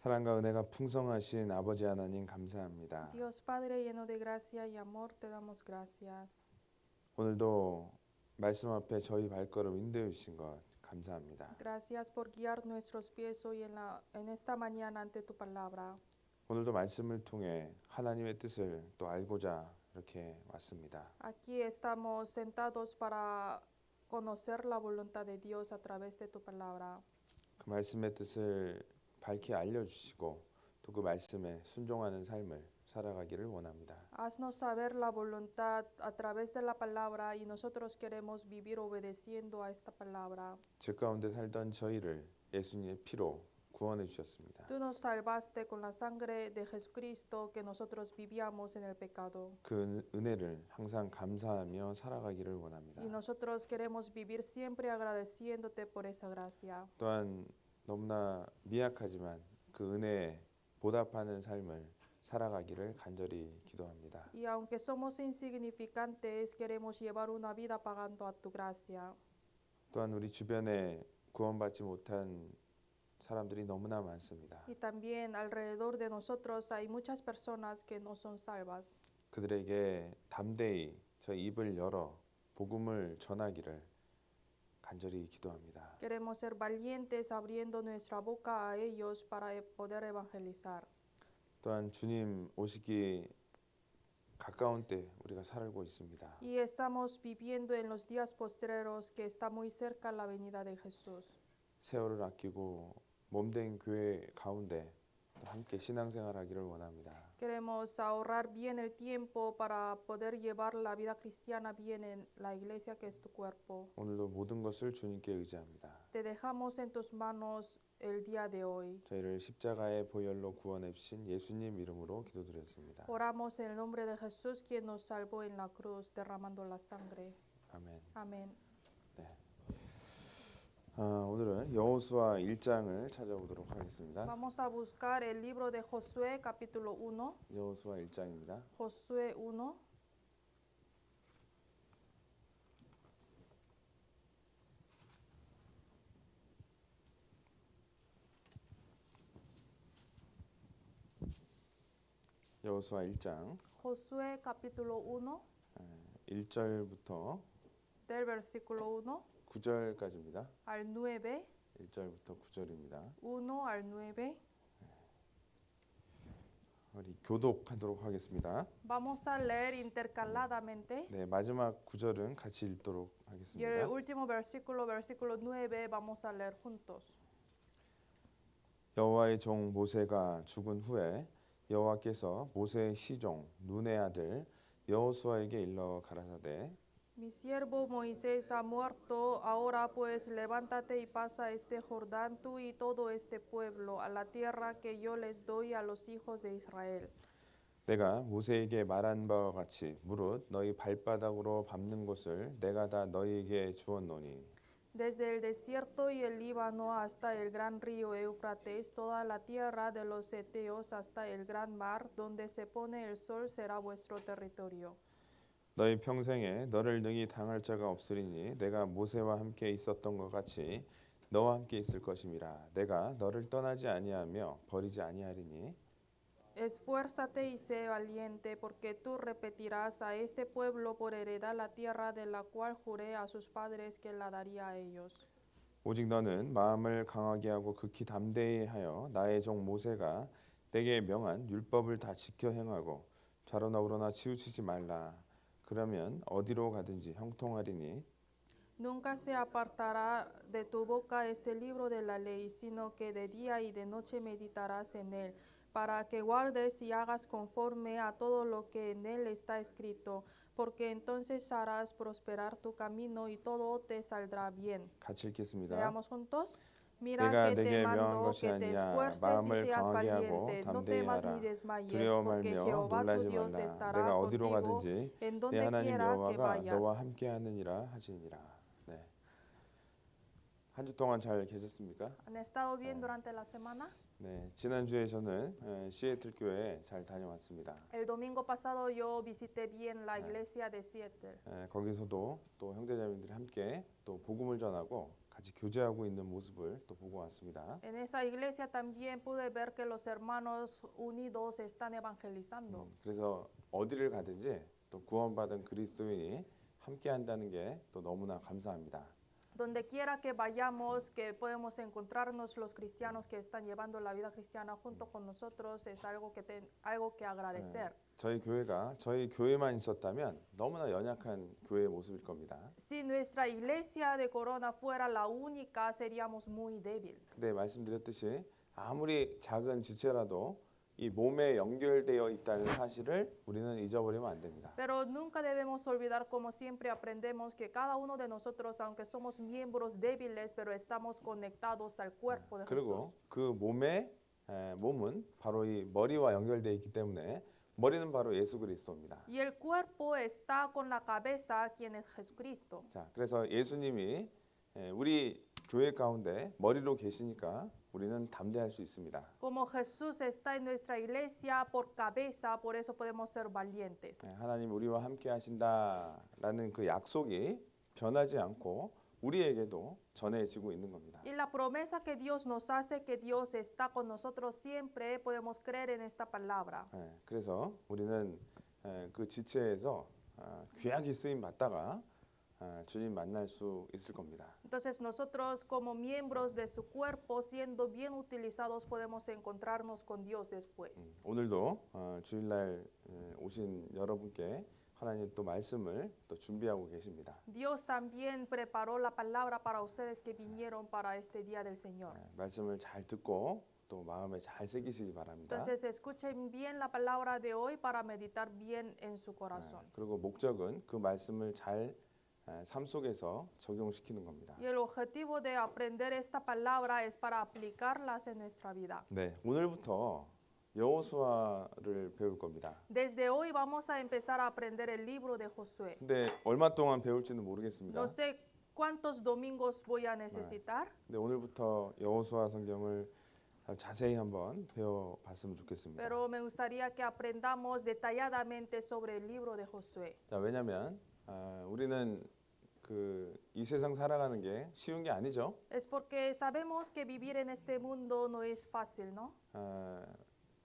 사랑과 은혜가 풍성하신 아버지 하나님 감사합니다. Dios Padre lleno de gracia y amor, te damos gracias. 오늘도 말씀 앞에 저희 발걸음 인도해 주신 것 감사합니다. Gracias por guiar nuestros pies hoy en esta mañana ante tu palabra. 오늘도 말씀을 통해 하나님의 뜻을 또 알고자 이렇게 왔습니다. Aquí estamos sentados para conocer la voluntad de Dios a través de tu palabra. 그 말씀의 뜻을 밝히 알려주시고 또 그 말씀에 순종하는 삶을 살아가기를 원합니다. Haznos saber la voluntad a través de la palabra y nosotros queremos vivir obedeciendo a esta palabra. 죄 가운데 살던 저희를 예수님의 피로 구원해 주셨습니다. Tú nos salvaste con la sangre de Jesucristo que nosotros vivíamos en el pecado. 그 은혜를 항상 감사하며 살아가기를 원합니다. Y nosotros queremos vivir siempre agradeciéndote por esa gracia. 또한 너무나 미약하지만 그 은혜에 보답하는 삶을 살아가기를 간절히 기도합니다. Y aunque somos insignificantes, queremos llevar una vida pagando a tu gracia. 또한 우리 주변에 구원받지 못한 사람들이 너무나 많습니다. Y también alrededor de nosotros hay muchas personas que no son salvas. 그들에게 담대히 저 입을 열어 복음을 전하기를 간절히 기도합니다. Queremos ser valientes abriendo nuestra boca a ellos para poder evangelizar. 또한 주님 오시기 가까운 때 우리가 살고 있습니다. Y estamos viviendo en los días postreros que está muy cerca la venida de Jesús. 세월을 아끼고 몸된 교회 가운데 또 함께 신앙생활하기를 원합니다. Queremos ahorrar bien el tiempo para poder llevar la vida cristiana bien en la iglesia que es tu cuerpo. 오늘도 모든 것을 주님께 의지합니다. Te dejamos en tus manos el día de hoy. 저희를 십자가의 보혈로 구원해 주신 예수님 이름으로 기도드렸습니다. Oramos en el nombre de Jesús quien nos salvó en la cruz derramando la sangre. 아멘. Amén. 네. 오늘은 여호수아 1장을 찾아보도록 하겠습니다. Vamos a buscar el libro de Josué capítulo 1. 여호수아 1장입니다. Josué 1. 여호수아 1장 Josué capítulo 1 1절부터 del versículo 1 9절까지입니다. al 9. 1절부터 9절입니다. 1 al 9. 우리 교독하도록 하겠습니다. Vamos a leer intercaladamente. 네, 마지막 9절은 같이 읽도록 Y el 하겠습니다. último versículo, versículo 9, vamos a leer juntos. 여호와의 종 모세가 죽은 후에 여호와께서 모세의 시종 눈의 아들 여호수아에게 일러 가라사대 Mi siervo Moisés ha muerto, ahora pues levántate y pasa este Jordán tú y todo este pueblo a la tierra que yo les doy a los hijos de Israel. 내가 모세에게 말한 바와 같이 무릇 너희 발바닥으로 밟는 곳을 내가 다 너희에게 주었노니 Desde el desierto y el Líbano hasta el gran río Éufrates, toda la tierra de los Eteos hasta el gran mar, donde se pone el sol será vuestro territorio. 너희 평생에 너를 능히 당할 자가 없으리니 내가 모세와 함께 있었던 것 같이 너와 함께 있을 것임이라 내가 너를 떠나지 아니하며 버리지 아니하리니 Esfuérzate y sé valiente, porque tú repetirás a este pueblo por heredad la tierra de la cual juré a sus padres que la daría a ellos. 오직 너는 마음을 강하게 하고 극히 담대히 하여 나의 종 모세가 내게 명한 율법을 다 지켜 행하고 좌로나 우로나 치우치지 말라. 그러면 어디로 가든지 형통하리니 Nunca se apartará de tu boca este libro de la ley, sino que de día y de noche meditarás en él, para que guardes y hagas conforme a todo lo que en él está escrito, porque entonces harás prosperar tu camino y todo te saldrá bien. 같이 읽겠습니다. Leamos juntos. Mira 내가 que te 내게 명한 mando 것이 que te 아니냐 esfuerces y 마음을 seas 강하게 하고 valiente, no 담대히 temas 하라 ni desmayes, 두려워 porque 말며 Jehová tu 놀라지 Dios 말라 estará 내가 어디로 contigo 가든지 en 내 donde 하나님 quiera que 여호와가 vayas. 너와 함께 하느니라 하시니라. 네. 한 주 동안 잘 계셨습니까? ¿Han estado bien durante la semana? 네, 지난주에 저는 시애틀 교회에 잘 다녀왔습니다. El domingo pasado yo visité bien la iglesia de Seattle. 거기서도 또 형제자매들이 함께 또 복음을 전하고 같이 교제하고 있는 모습을 또 보고 왔습니다. En esa iglesia también pude ver que los hermanos unidos están evangelizando. 그래서 어디를 가든지 또 구원받은 그리스도인이 함께 한다는 게 또 너무나 감사합니다. Donde quiera que vayamos, que podemos encontrarnos los cristianos que están llevando la vida cristiana junto con nosotros, es algo que agradecer. 저희 교회가 저희 교회만 있었다면 너무나 연약한 교회의 모습일 겁니다. Si nuestra iglesia de Corona fuera la única, seríamos muy débil. 근데 말씀드렸듯이 아무리 작은 지체라도 이 몸에 연결되어 있다는 사실을 우리는 잊어버리면 안 됩니다. Pero nunca debemos olvidar, como siempre aprendemos, que cada uno de nosotros, aunque somos miembros débiles, pero estamos conectados al cuerpo de Jesús. 그리고 그 몸은 바로 이 머리와 연결되어 있기 때문에 머리는 바로 예수 그리스도입니다. Y el cuerpo está con la cabeza, quien es Jesucristo. 자, 그래서 예수님이 우리 교회 가운데 머리로 계시니까 우리는 담대할 수 있습니다. Como Jesús está en nuestra iglesia por cabeza, por eso podemos ser valientes. 하나님 우리와 함께 하신다라는 그 약속이 변하지 않고 우리에게도 전해지고 있는 겁니다. Y la promesa que Dios nos hace, que Dios está con nosotros siempre, podemos creer en esta palabra. 그래서 우리는 그 지체에서 귀하게 쓰임 받다가 주님 만날 수 있을 겁니다. Entonces nosotros como miembros de su cuerpo, siendo bien utilizados, podemos encontrarnos con Dios después. 오늘도 주일날 오신 여러분께 하나님 또 말씀을 또 준비하고 계십니다. Dios también preparó la palabra para ustedes que vinieron para este día del Señor. 말씀을 잘 듣고 또 마음에 잘 새기시기 바랍니다. Entonces escuchen bien la palabra de hoy para meditar bien en su corazón. 그리고 목적은 그 말씀을 잘 삶 속에서 적용시키는 겁니다. Y el objetivo de aprender esta palabra es para aplicarlas en nuestra vida. 네, 오늘부터 여호수아를 배울 겁니다. Desde hoy vamos a empezar a aprender el libro de Josué. 근데 얼마 동안 배울지는 모르겠습니다. No sé cuántos domingos voy a necesitar, 근데 오늘부터 여호수아 성경을 자세히 한번 배워봤으면 좋겠습니다. pero me gustaría que aprendamos detalladamente sobre el libro de Josué. 자, 왜냐하면 우리는 이 세상 살아가는 게 쉬운 게 아니죠. Es porque sabemos que vivir en este mundo no es fácil, ¿no?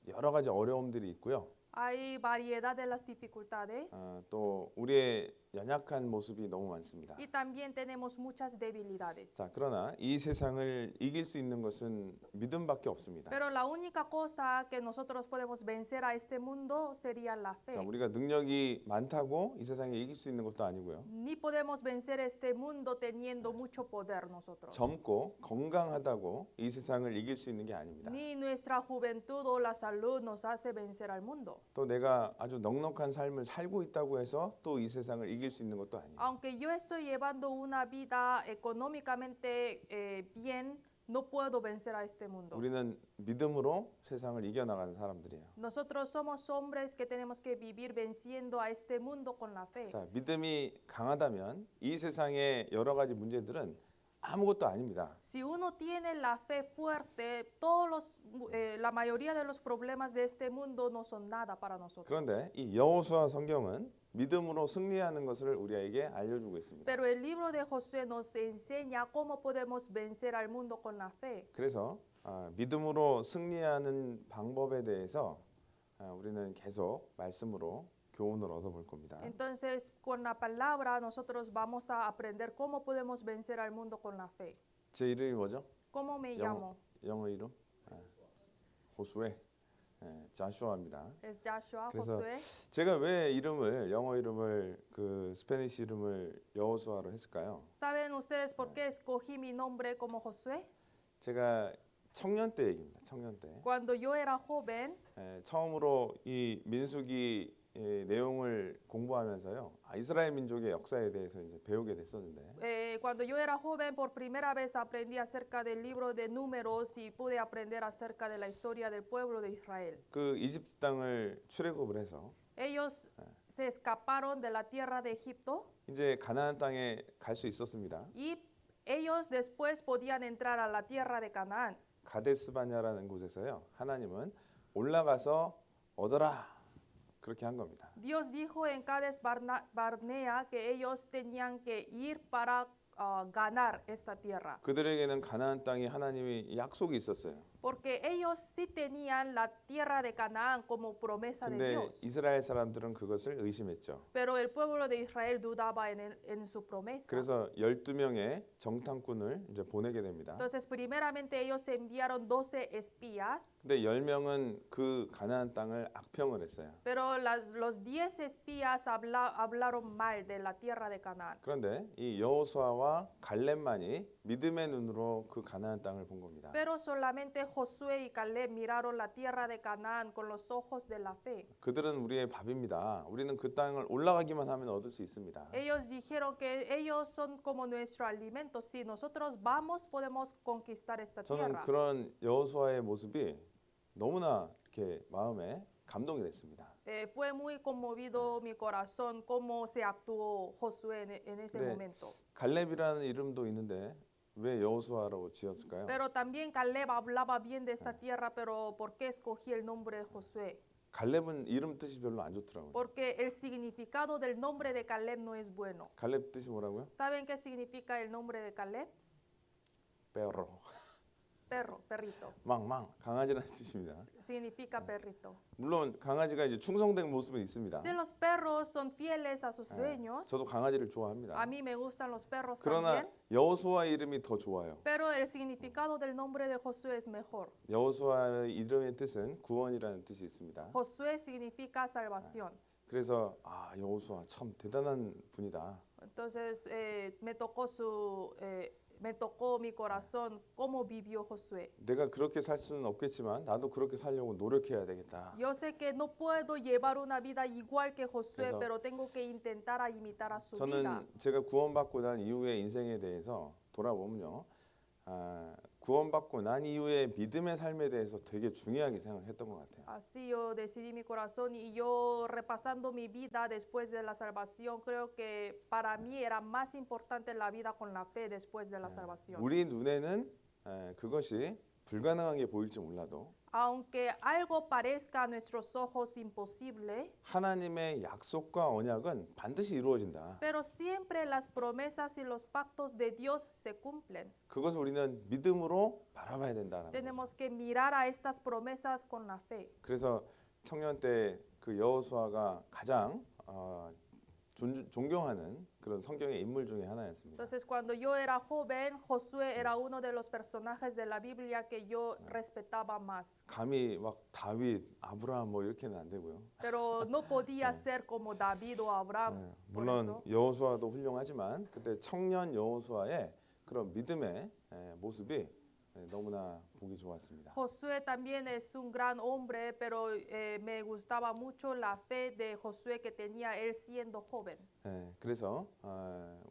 여러 가지 어려움들이 있고요. Hay variedad de las dificultades 또 우리의 연약한 모습이 너무 많습니다. y también tenemos muchas debilidades. 자, 그러나 이 세상을 이길 수 있는 것은 믿음밖에 없습니다. Pero la única cosa que nosotros podemos vencer a este mundo sería la 자, fe. 우리가 능력이 많다고 이 세상에 이길 수 있는 것도 아니고요. Ni podemos vencer este mundo teniendo mucho poder nosotros. 젊고 건강하다고 이 세상을 이길 수 있는 게 아닙니다. Ni nuestra juventud o la salud nos hace vencer al mundo. 또 내가 아주 넉넉한 삶을 살고 있다고 해서 또 이 세상을 이길 수 있는 것도 아니에요. Aunque yo estoy llevando una vida económicamente bien, no puedo vencer a este mundo. 우리는 믿음으로 세상을 이겨나가는 사람들이에요. Nosotros somos hombres que tenemos que vivir venciendo a este mundo con la fe. 자, 믿음이 강하다면 이 세상의 여러 가지 문제들은 아무것도 아닙니다. Si uno tiene la fe fuerte, la mayoría de los problemas de este mundo no son nada para nosotros. 그런데 이 여호수아 성경은 믿음으로 승리하는 것을 우리에게 알려주고 있습니다. Pero el libro de Josué nos enseña cómo podemos vencer al mundo con la fe. 그래서 믿음으로 승리하는 방법에 대해서 우리는 계속 말씀으로 교훈을 얻어볼 겁니다. Entonces, con la palabra nosotros vamos a aprender cómo podemos vencer al mundo con la fe. 제 이름이 뭐죠? ¿Cómo me llamo? 영어 이름? 호수에 자슈아입니다. Es Joshua, 그래서 Josué. 제가 왜 영어 이름을 스페니시 이름을 여호수아로 했을까요? ¿Saben ustedes por qué escogí mi nombre como Josué? 제가 청년 때 얘기입니다. 청년 때 Cuando yo era joven, 처음으로 이 민수기 내용을 공부하면서요. 이스라엘 민족의 역사에 대해서 이제 배우게 됐었는데 cuando yo era joven, por primera vez aprendí acerca del libro de Números y pude aprender acerca de la historia del pueblo de Israel. 그 이집트 땅을 출애굽을 해서 Ellos se escaparon de la tierra de Egipto 이제 가나안 땅에 갈 수 있었습니다. y ellos después podían entrar a la tierra de Canaán. 가데스바냐라는 곳에서요. 하나님은 올라가서 얻어라 그렇게 한 겁니다. Dios dijo en Cades Barnea que ellos tenían que ir para ganar esta tierra. 그들에게는 가나안 땅이 하나님이 약속이 있었어요. Porque ellos sí tenían la tierra de Canaán como promesa de 근데 Dios. 이스라엘 사람들은 그것을 의심했죠. Pero el pueblo de Israel dudaba en su promesa. 그래서 12명의 정탐꾼을 이제 보내게 됩니다. Entonces, primeramente ellos enviaron 12 espías, 근데 10명은 그 가나안 땅을 악평을 했어요. pero los 10 espías hablaron mal de la tierra de Canaán. 그런데 이 여호수아와 갈렙만이 믿음의 눈으로 그 가나안 땅을 본 겁니다. Pero solamente Josué y Caleb miraron la tierra de Canaán con los ojos de la fe. 그들은 우리의 밥입니다. 우리는 그 땅을 올라가기만 하면 얻을 수 있습니다. Ellos dijeron que ellos son como nuestro alimento. Si nosotros vamos, podemos conquistar esta 저는 tierra. 그런 여호수아의 모습이 너무나 이렇게 마음에 감동이 됐습니다. Fue muy conmovido mi corazón cómo se actuó Josué en ese 네. momento. 갈렙이라는 이름도 있는데 왜 여호수아라고 지었을까요? Pero también Caleb hablaba bien de esta tierra, pero ¿por qué escogí el nombre de Josué? 갈렙은 이름 뜻이 별로 안 좋더라고요. Porque el significado del nombre de Caleb no es bueno. 갈렙 뜻이 뭐라고요? ¿Saben qué significa el nombre de Caleb? 베어로. Perro, perrito. 망망 강아지라는 뜻입니다. Significa perrito. 물론 강아지가 이제 충성된 모습은 있습니다. Si los perros son fieles a sus 예, dueños, 저도 강아지를 a 좋아합니다. mí me gustan los perros 그러나 también, 여호수아 이름이 더 좋아요. pero el significado del nombre de Josué es mejor. 여호수아의 이름의 뜻은 구원이라는 뜻이 있습니다. Josué significa salvación. 그래서 여호수아 참 대단한 분이다. Entonces me tocó mi corazón cómo vivió Josué. 내가 그렇게 살 수는 없겠지만 나도 그렇게 살려고 노력해야 되겠다. Yo sé que no puedo llevar una vida igual que Josué, 그래서 pero tengo que intentar a imitar a su vida. 저는 제가 구원받고 난 이후의 인생에 대해서 돌아보면요, 구원받고 난 이후의 믿음의 삶에 대해서 되게 중요하게 생각했던 것 같아요. Así yo decidí mi corazón y yo repasando mi vida después de la salvación, creo que para mí era más importante la vida con la fe después de la salvación. 우리 눈에는 그것이 불가능한 게 보일지 몰라도 Aunque algo parezca a nuestros ojos imposible, 하나님의 약속과 언약은 반드시 이루어진다. pero siempre las promesas y los pactos de Dios se cumplen. 그것을 우리는 믿음으로 바라봐야 된다는 거죠. Tenemos que mirar a estas promesas con la fe. 그래서 청년 때 그 여호수아가 가장 존경하는 그런 성경의 인물 중에 하나였습니다. Entonces, cuando yo era joven, Josué era uno de los personajes de la Biblia que yo respetaba más. 감히 막 다윗, 아브라함 뭐 이렇게는 안 되고요. Pero no podía ser como David o Abraham. Por 물론 eso. 여호수아도 훌륭하지만 그때 청년 여호수아의 그런 믿음의 모습이 너무나 보기 좋았습니다. Josué también es un gran hombre, pero me gustaba mucho la fe de Josué que tenía él siendo joven. 그래서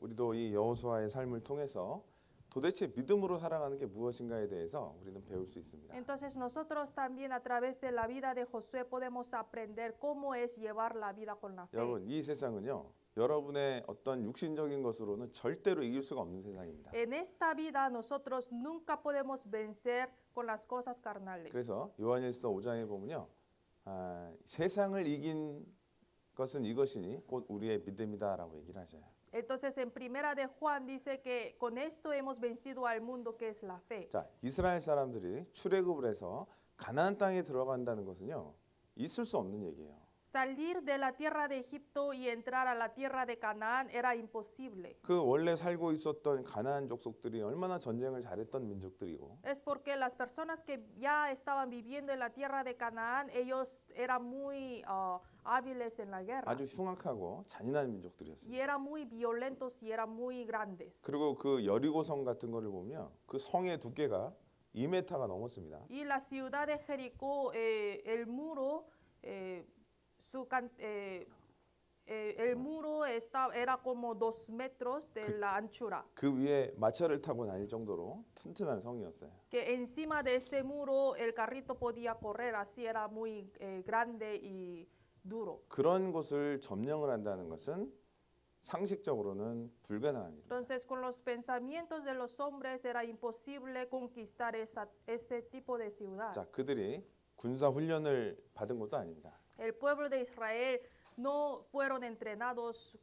우리도 이 여호수아의 삶을 통해서 도대체 믿음으로 살아가는 게 무엇인가에 대해서 우리는 배울 수 있습니다. Entonces nosotros también a través de la vida de Josué podemos aprender cómo es llevar la vida con la fe. 여러분, 이 세상은요, 여러분의 어떤 육신적인 것으로는 절대로 이길 수가 없는 세상입니다. En esta vida nosotros nunca podemos vencer con las cosas carnales. 그래서 요한일서 5장에 보면요, 세상을 이긴 것은 이것이니 곧 우리의 믿음이다라고 얘기를 하셔요. Entonces en primera de Juan dice que con esto hemos vencido al mundo que es la fe. 자, 이스라엘 사람들이 출애굽을 해서 가나안 땅에 들어간다는 것은요, 있을 수 없는 얘기예요. Salir de la tierra de Egipto y entrar a la tierra de Canaán era imposible. 그 원래 살고 있었던 가나안 족속들이 얼마나 전쟁을 잘했던 민족들이고 Es porque las personas que ya estaban viviendo en la tierra de Canaán, ellos eran muy hábiles en la guerra. 아주 흉악하고 잔인한 민족들이었어요. Y eran muy violentos y eran muy grandes. 그리고 그 여리고성 같은 거를 보면 그 성의 두께가 2m가 넘었습니다. Y la ciudad de Jericó, el muro, el muro era como 2 metros de la anchura. 그 위에 마차를 타고 다닐 정도로 튼튼한 성이었어요. Que encima de este muro el carrito podía correr, así era muy grande y duro. 그런 곳을 점령을 한다는 것은 상식적으로는 불가능합니다. Entonces, con los pensamientos de los hombres era imposible conquistar ese tipo de ciudad. 자, 그들이 군사 훈련을 받은 것도 아닙니다. El pueblo de Israel no fueron entrenados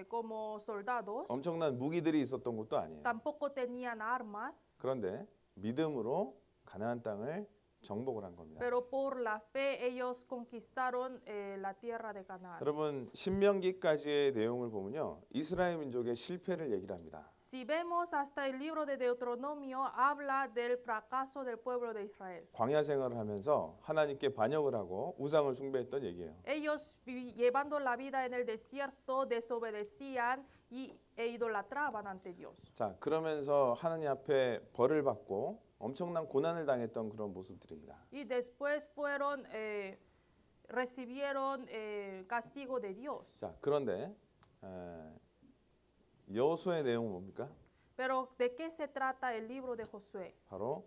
como soldados, 엄청난 무기들이 있었던 것도 아니에요. tampoco tenían armas, 그런데 믿음으로 가나안 땅을 정복을 한 겁니다. pero por la fe ellos conquistaron la tierra de Canaán. 여러분 신명기까지의 내용을 보면요, 이스라엘 민족의 실패를 얘기를 합니다. Si vemos hasta el libro de Deuteronomio, habla del fracaso del pueblo de Israel. 광야 생활을 하면서 하나님께 반역을 하고 우상을 숭배했던 얘기예요. Ellos llevando la vida en el desierto desobedecían e idolatraban ante Dios. 자, 그러면서 하나님 앞에 벌을 받고 엄청난 고난을 당했던 그런 모습들입니다. Y después recibieron castigo de Dios. 자, 그런데 여호수아의 내용은 뭡니까? Pero ¿de qué se trata el libro de Josué? 바로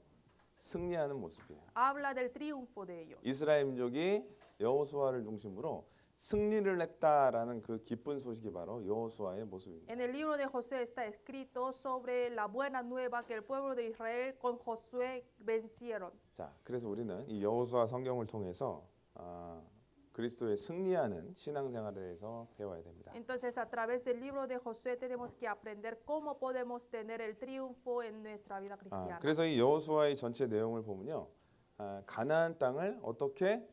승리하는 모습이에요. Habla del triunfo de ellos. 이스라엘 민족이 여호수아를 중심으로 승리를 했다라는 그 기쁜 소식이 바로 여호수아의 모습입니다. En el libro de Josué está escrito sobre la buena nueva que el pueblo de Israel con Josué vencieron. 자, 그래서 우리는 이 여호수아 성경을 통해서 그리스도의 승리하는 신앙생활에 대해서 배워야 됩니다. Entonces, a través del libro de Josué tenemos que aprender cómo podemos tener el triunfo en nuestra vida cristiana. 그래서 이 여호수아의 전체 내용을 보면요, 가나안 땅을 어떻게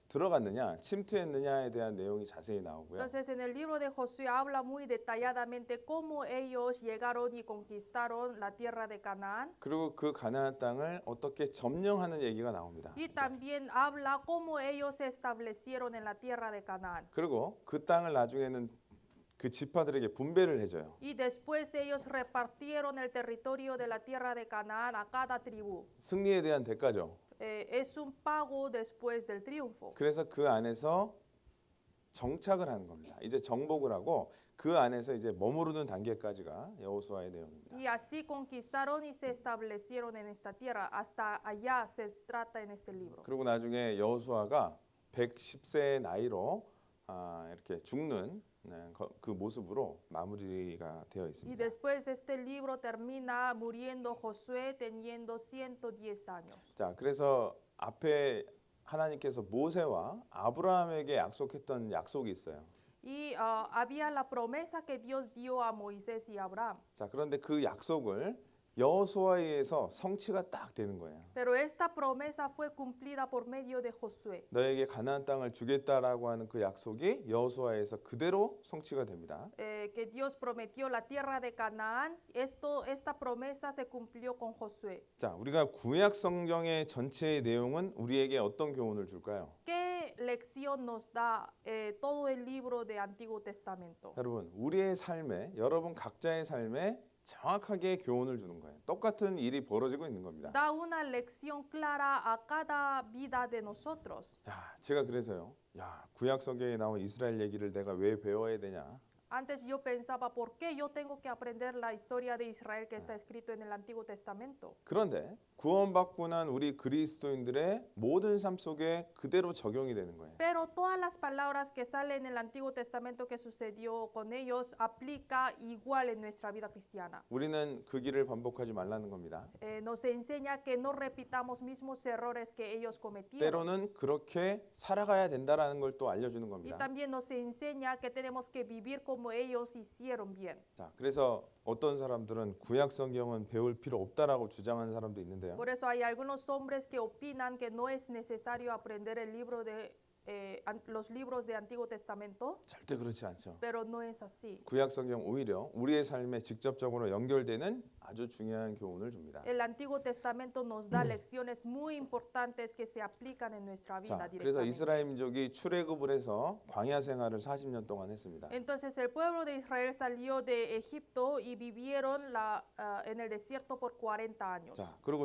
들어갔느냐, 침투했느냐에 대한 내용이 자세히 나오고요. Entonces, en el libro de Josué habla muy detalladamente cómo ellos llegaron y conquistaron la tierra de Canaán. 그리고 그 가나안 땅을 어떻게 점령하는 얘기가 나옵니다. Y también habla cómo ellos se establecieron en la tierra de Canaán. 그리고 그 땅을 나중에는 그 지파들에게 분배를 해줘요. Y después ellos repartieron el territorio de la tierra de Canaán a cada tribu. 승리에 대한 대가죠. Es un pago después del triunfo. 그래서 그 안에서 정착을 하는 겁니다. 이제 정복을 하고 그 안에서 이제 머무르는 단계까지가 여호수아의 내용입니다. Y así conquistaron y se establecieron en esta tierra. Hasta allá se trata en este libro. 그리고 나중에 여호수아가 110세의 나이로 이렇게 죽는 그 모습으로 마무리가 되어 Y 있습니다. después este libro termina muriendo Josué teniendo 110 años. 자, 그래서 앞에 하나님께서 모세와 아브라함에게 약속했던 약속이 있어요. Y había la promesa que Dios dio a Moisés y Abraham. 자, 그런데 그 약속을 여호수아에 의해서 성취가 딱 되는 거예요. Pero esta promesa fue cumplida por medio de Josué. 너에게 가나안 땅을 주겠다라고 하는 그 약속이 여호수아에서 그대로 성취가 됩니다. Que Dios prometió la tierra de Canaán. Esta promesa se cumplió con Josué. 자, 우리가 구약 성경의 전체의 내용은 우리에게 어떤 교훈을 줄까요? ¿Qué lección nos da todo el libro de Antiguo Testamento? 여러분, 우리의 삶에, 여러분 각자의 삶에 정확하게 교훈을 주는 거예요. 똑같은 일이 벌어지고 있는 겁니다. Da una lección clara a cada vida de nosotros. 야, 제가 그래서요. 야, 구약 성경에 나온 이스라엘 얘기를 내가 왜 배워야 되냐? Antes yo pensaba, ¿por qué yo tengo que aprender la historia de Israel que está escrito en el Antiguo Testamento? 그런데 구원받고 난 우리 그리스도인들의 모든 삶 속에 그대로 적용이 되는 거예요. Pero todas las palabras que salen en el Antiguo Testamento que sucedió con ellos aplica igual en nuestra vida cristiana. 우리는 그 길을 반복하지 말라는 겁니다. Nos enseña que no repitamos mismos errores que ellos cometieron. 때로는 그렇게 살아가야 된다라는 걸 또 알려주는 Y 겁니다. también nos enseña que tenemos que vivir como ellos hicieron bien. 자, 그래서 어떤 사람들은 구약 성경은 배울 필요 없다라고 주장하는 사람도 있는데요. Por eso hay algunos hombres que opinan que no es necesario aprender el libro de los libros de Antiguo Testamento, 절대 그렇지 않죠. pero no es así. 구약 성경 오히려 우리의 삶에 직접적으로 연결되는 아주 중요한 교훈을 줍니다. El Antiguo Testamento nos da lecciones muy importantes que se aplican en nuestra vida 자, 그래서 directamente. 이스라엘 민족이 출애굽을 해서 광야 생활을 40년 동안 했습니다. Entonces el pueblo de Israel salió de Egipto y vivieron en el desierto por 40 años. 자, 그리고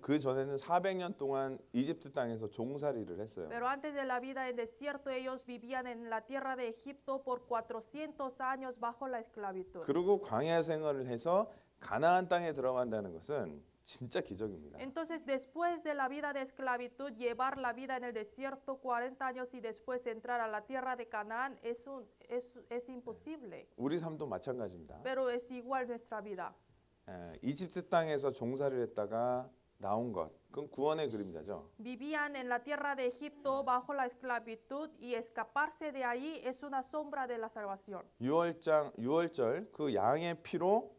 그 전에는 400년 동안 이집트 땅에서 종살이를 했어요. Pero antes de la vida en desierto ellos vivían en la tierra de Egipto por 400 años bajo la esclavitud. 그리고 광야 생활을 해서 가나안 땅에 들어간다는 것은 진짜 기적입니다. Entonces, después de la vida de esclavitud, llevar la vida en el desierto 40 años y después entrar a la tierra de Canaán es imposible. 우리 삶도 마찬가지입니다. Pero es igual nuestra vida. 이집트 땅에서 종살이를 했다가 나온 것, 그건 구원의 그림자죠. Vivían en la tierra de Egipto bajo la esclavitud y escaparse de ahí es una sombra de la salvación. 유월절 그 양의 피로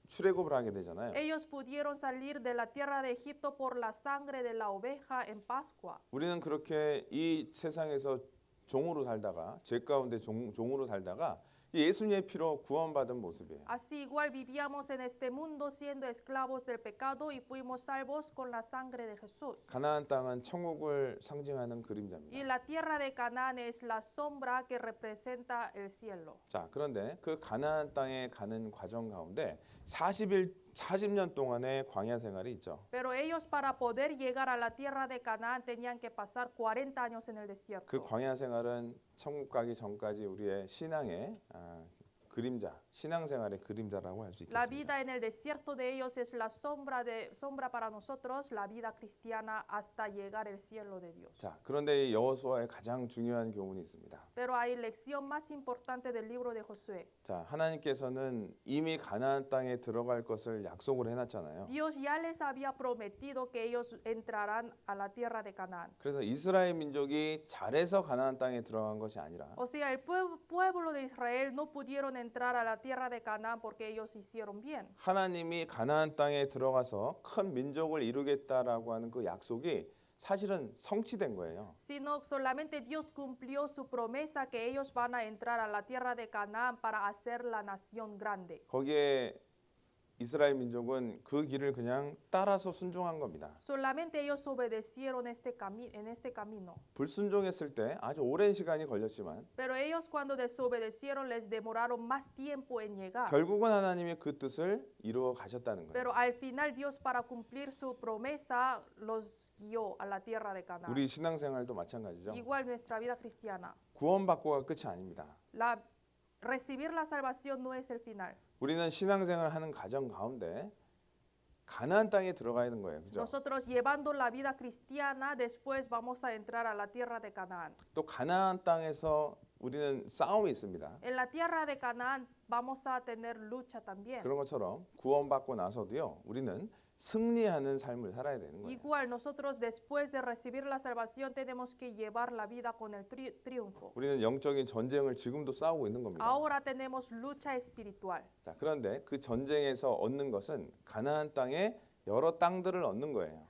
출애굽을 하게 되잖아요. Ellos pudieron salir de la tierra de Egipto por la sangre de la oveja en Pascua. 우리는 그렇게 이 세상에서 종으로 살다가 죄 가운데 종으로 살다가 예수님의 피로 구원받은 모습이에요. Así igual vivíamos en este mundo siendo esclavos del pecado y fuimos salvos con la sangre de Jesús. 가나안 땅은 천국을 상징하는 Y 그림자입니다. la tierra de Canaán es la sombra que representa el cielo. 자, 그런데 그 가나안 땅에 가는 과정 가운데 40년 동안의 광야 생활이 있죠. Pero ellos para poder llegar a la tierra de Canaán tenían que pasar 40 años en el 그 desierto. 광야 생활은 천국 가기 전까지 우리의 신앙의 그림자, 신앙생활의 그림자라고 할 수 La 있겠습니다. vida en el desierto de ellos es la sombra para nosotros, la vida cristiana hasta llegar al cielo de Dios. 자, 그런데 이 여호수아의 가장 중요한 교훈이 있습니다. Pero hay lección más importante del libro de Josué. 자, 하나님께서는 이미 가나안 땅에 들어갈 것을 약속을 해놨잖아요. Dios ya les había prometido que ellos entrarán a la tierra de Canaán. 그래서 이스라엘 민족이 잘해서 가나안 땅에 들어간 것이 아니라 O sea, el pueblo de Israel no pudieron entrar a la tierra de Canaán porque ellos hicieron bien. 하나님이 가나안 땅에 들어가서 큰 민족을 이루겠다라고 하는 그 약속이 사실은 성취된 거예요. Sino solamente Dios cumplió su promesa que ellos van a entrar a la tierra de Canaán para hacer la nación grande. 거기에 이스라엘 민족은 그 길을 그냥 따라서 순종한 겁니다. Solamente ellos obedecieron en este camino. 불순종했을 때 아주 오랜 시간이 걸렸지만 Pero ellos cuando desobedecieron les demoraron más tiempo en llegar. 결국은 하나님이 그 뜻을 이루어 가셨다는 거예요. Pero al final Dios para cumplir su promesa los guió a la tierra de Canaán. 우리 신앙생활도 마찬가지죠. Igual nuestra vida cristiana. 구원받고가 끝이 아닙니다. Recibir la salvación no es el final. 우리는 신앙생활 하는 과정 가운데 가나안 땅에 들어가야 하는 거예요. 그죠? Nosotros llevando la vida cristiana, después vamos a entrar a la tierra de Canaán. 또 가나안 땅에서 우리는 싸움이 있습니다. En la tierra de Canaán vamos a tener lucha también. 그런 것처럼 구원받고 나서도요. 우리는 승리하는 삶을 살아야 되는 거예요. Igual nosotros después de recibir la salvación tenemos que llevar la vida con el triunfo. 우리는 영적인 전쟁을 지금도 싸우고 있는 겁니다. Ahora tenemos lucha espiritual. 자, 그런데 그 전쟁에서 얻는 것은 가나안 땅의 여러 땅들을 얻는 거예요.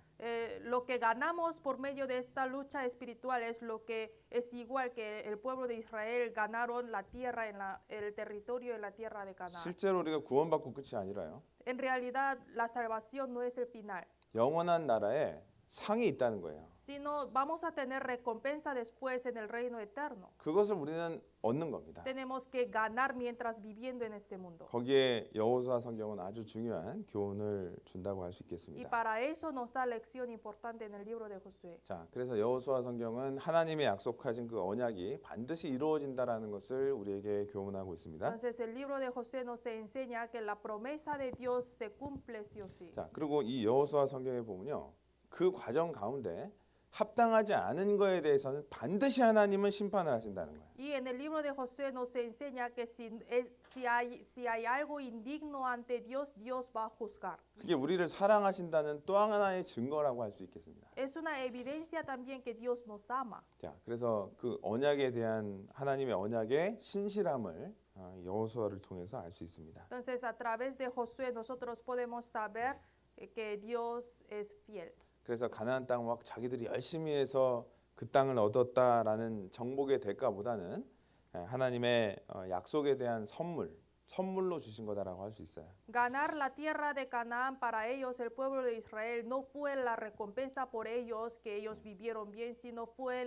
Lo que ganamos por medio de esta lucha espiritual es lo que es igual que el pueblo de Israel ganaron la tierra el territorio en la tierra de Canaán. 실제로 우리가 구원받고 끝이 아니라요. En realidad la salvación no es el final, 영원한 나라에 상이 있다는 거예요. sino vamos a tener recompensa después en el reino eterno. 그것을 우리는 얻는 겁니다. Tenemos que ganar mientras viviendo en este mundo. 거기에 여호수아 성경은 아주 중요한 교훈을 준다고 할 수 Y 있겠습니다. para eso nos da lección importante en el libro de Josué. 자, 그래서 여호수아 성경은 하나님이 약속하신 그 언약이 반드시 이루어진다라는 것을 우리에게 교훈하고 있습니다. Entonces el libro de Josué nos enseña que la promesa de Dios se cumple sí o sí. 자, 그리고 이 여호수아 성경에 보면요. 그 과정 가운데 합당하지 않은 거에 대해서는 반드시 하나님은 심판을 하신다는 거예요. Y en el libro de Josué nos enseña que si hay algo indigno ante Dios, Dios va a juzgar. 그게 우리를 사랑하신다는 또 하나의 증거라고 할 수 있겠습니다. Es una evidencia también que Dios nos ama. 자, 그래서 그 언약에 대한 하나님의 언약의 신실함을 여호수아를 통해서 알 수 있습니다. Entonces a través de Josué nosotros podemos saber que Dios es fiel. 그래서 가나안 땅 막 자기들이 열심히 해서 그 땅을 얻었다라는 정복의 대가보다는 하나님의 약속에 대한 선물로 주신 거다라고 할 수 있어요. Ganar la tierra de Canaán para ellos, el pueblo de Israel, no fue la recompensa por ellos que ellos vivieron bien, sino fue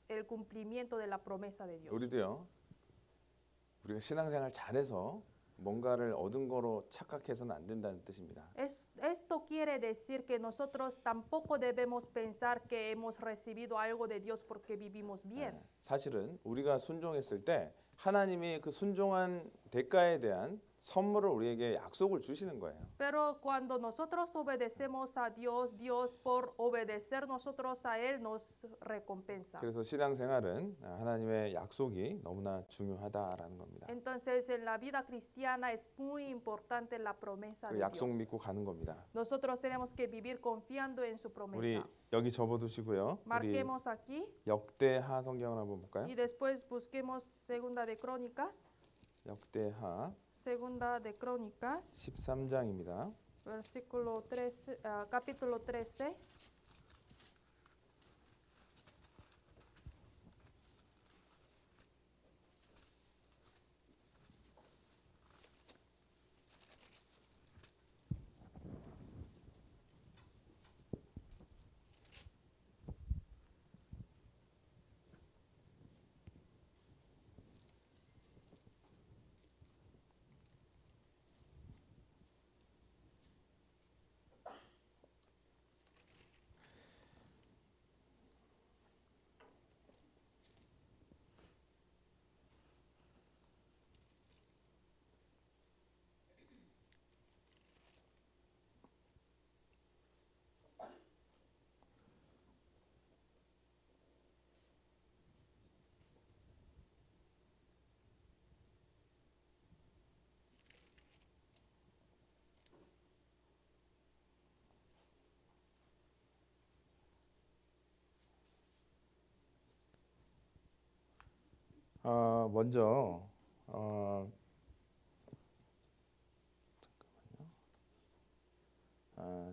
el cumplimiento de la promesa de Dios. 우리도요. 우리가 신앙생활 잘해서 뭔가를 얻은 거로 착각해서는 안 된다는 뜻입니다. Esto quiere decir que nosotros tampoco debemos pensar que hemos recibido algo de Dios porque vivimos bien. 사실은 우리가 순종했을 때 하나님이 그 순종한 대가에 대한 선물을 우리에게 약속을 주시는 거예요. Pero cuando nosotros obedecemos a Dios, Dios por obedecer nosotros a Él nos recompensa. 그래서 신앙생활은 하나님의 약속이 너무나 중요하다라는 겁니다. Entonces, en la vida cristiana es muy importante la promesa 그 de 약속 Dios. 믿고 가는 겁니다. Nosotros tenemos que vivir confiando en su 우리 promesa. 여기 접어두시고요. 우리 Marquemos aquí 역대하 성경을 한번 볼까요? y después busquemos Segunda de Crónicas, 역대하 Segunda de Crónicas, 13장입니다. versículo 13, capítulo 13. 먼저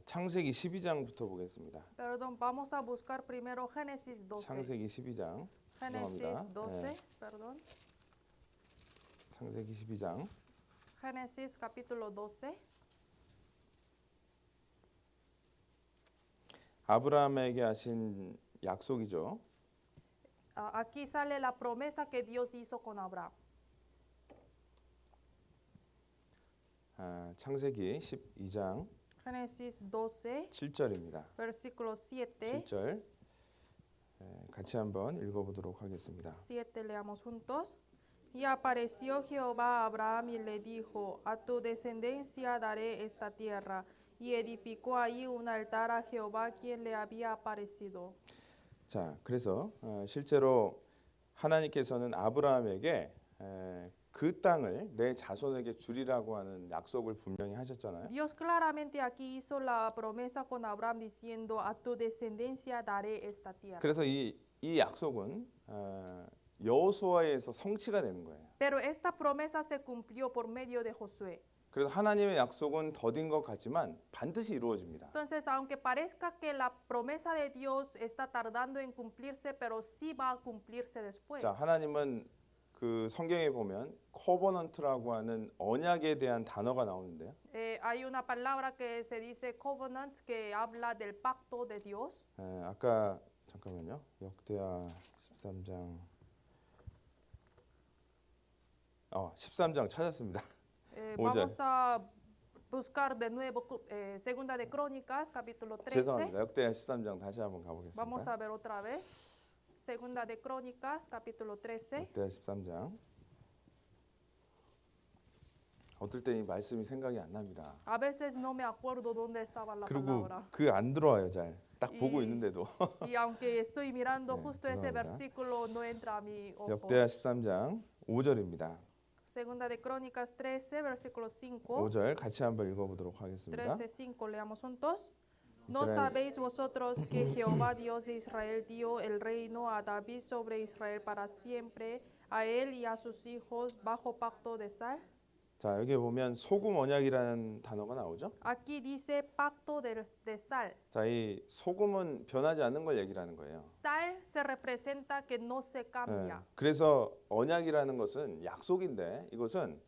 창세기 12장부터 보겠습니다. Perdón, vamos a buscar primero Génesis 12. 창세기 12장 Génesis 죄송합니다. 12, 네, perdón. 창세기 12장 Génesis capítulo 12. 아브라함에게 하신 약속이죠. Aquí sale la promesa que Dios hizo con Abraham. 창세기 12장 Génesis 12, 7절입니다. versículo 7. 7절 같이 한번 읽어보도록 하겠습니다. 7 leamos juntos. Y apareció Jehová a Abraham y le dijo, a tu descendencia daré esta tierra. Y edificó ahí un altar a Jehová quien le había aparecido. 자, 그래서 실제로 하나님께서는 아브라함에게 그 땅을 내 자손에게 주리라고 하는 약속을 분명히 하셨잖아요. Dios claramente aquí hizo la promesa con Abraham diciendo, a tu descendencia daré esta tierra. 그래서 이 약속은 여호수아에서 성취가 되는 거예요. Pero esta promesa se cumplió por medio de Josué. 그래서 하나님의 약속은 더딘 것 같지만 반드시 이루어집니다. Entonces, aunque parezca que la promesa de Dios está tardando en cumplirse, pero sí va a cumplirse después. 자, 하나님은 그 성경에 보면 코버넌트라고 하는 언약에 대한 단어가 나오는데요. Hay una palabra que se dice covenant, que habla del pacto de Dios. 아까 잠깐만요. 역대하 13장 13장 찾았습니다. Vamos a buscar de nuevo Segunda de Crónicas, capítulo 13. 죄송합니다. 역대하 13장 다시 한번 가보겠습니다. Vamos a ver otra vez. Segunda de Crónicas, capítulo 13. 역대하 13장. 어떨 때 이 말씀이 생각이 안 납니다. A veces no me acuerdo dónde estaba la 그리고 palabra. 그 안 들어와요, 잘. 딱 보고 이- 있는데도. Y aunque estoy mirando 네, justo ese 죄송합니다. versículo, no entra a mi ojo. 역대하 13장 5절입니다. Segunda de Crónicas 13, versículo 5. 5절 같이 한번 읽어보도록 하겠습니다. 13:5 leamos juntos. ¿No Israel. sabéis vosotros que Jehová Dios de Israel dio el reino a David sobre Israel para siempre, a él y a sus hijos bajo pacto de sal? 자, 여기 보면 소금 언약이라는 단어가 나오죠. Aquí dice pacto de sal. 자, 이 소금은 변하지 않는 걸 얘기하는 거예요. Sal se representa que no se cambia. 그래서 언약이라는 것은 약속인데 이것은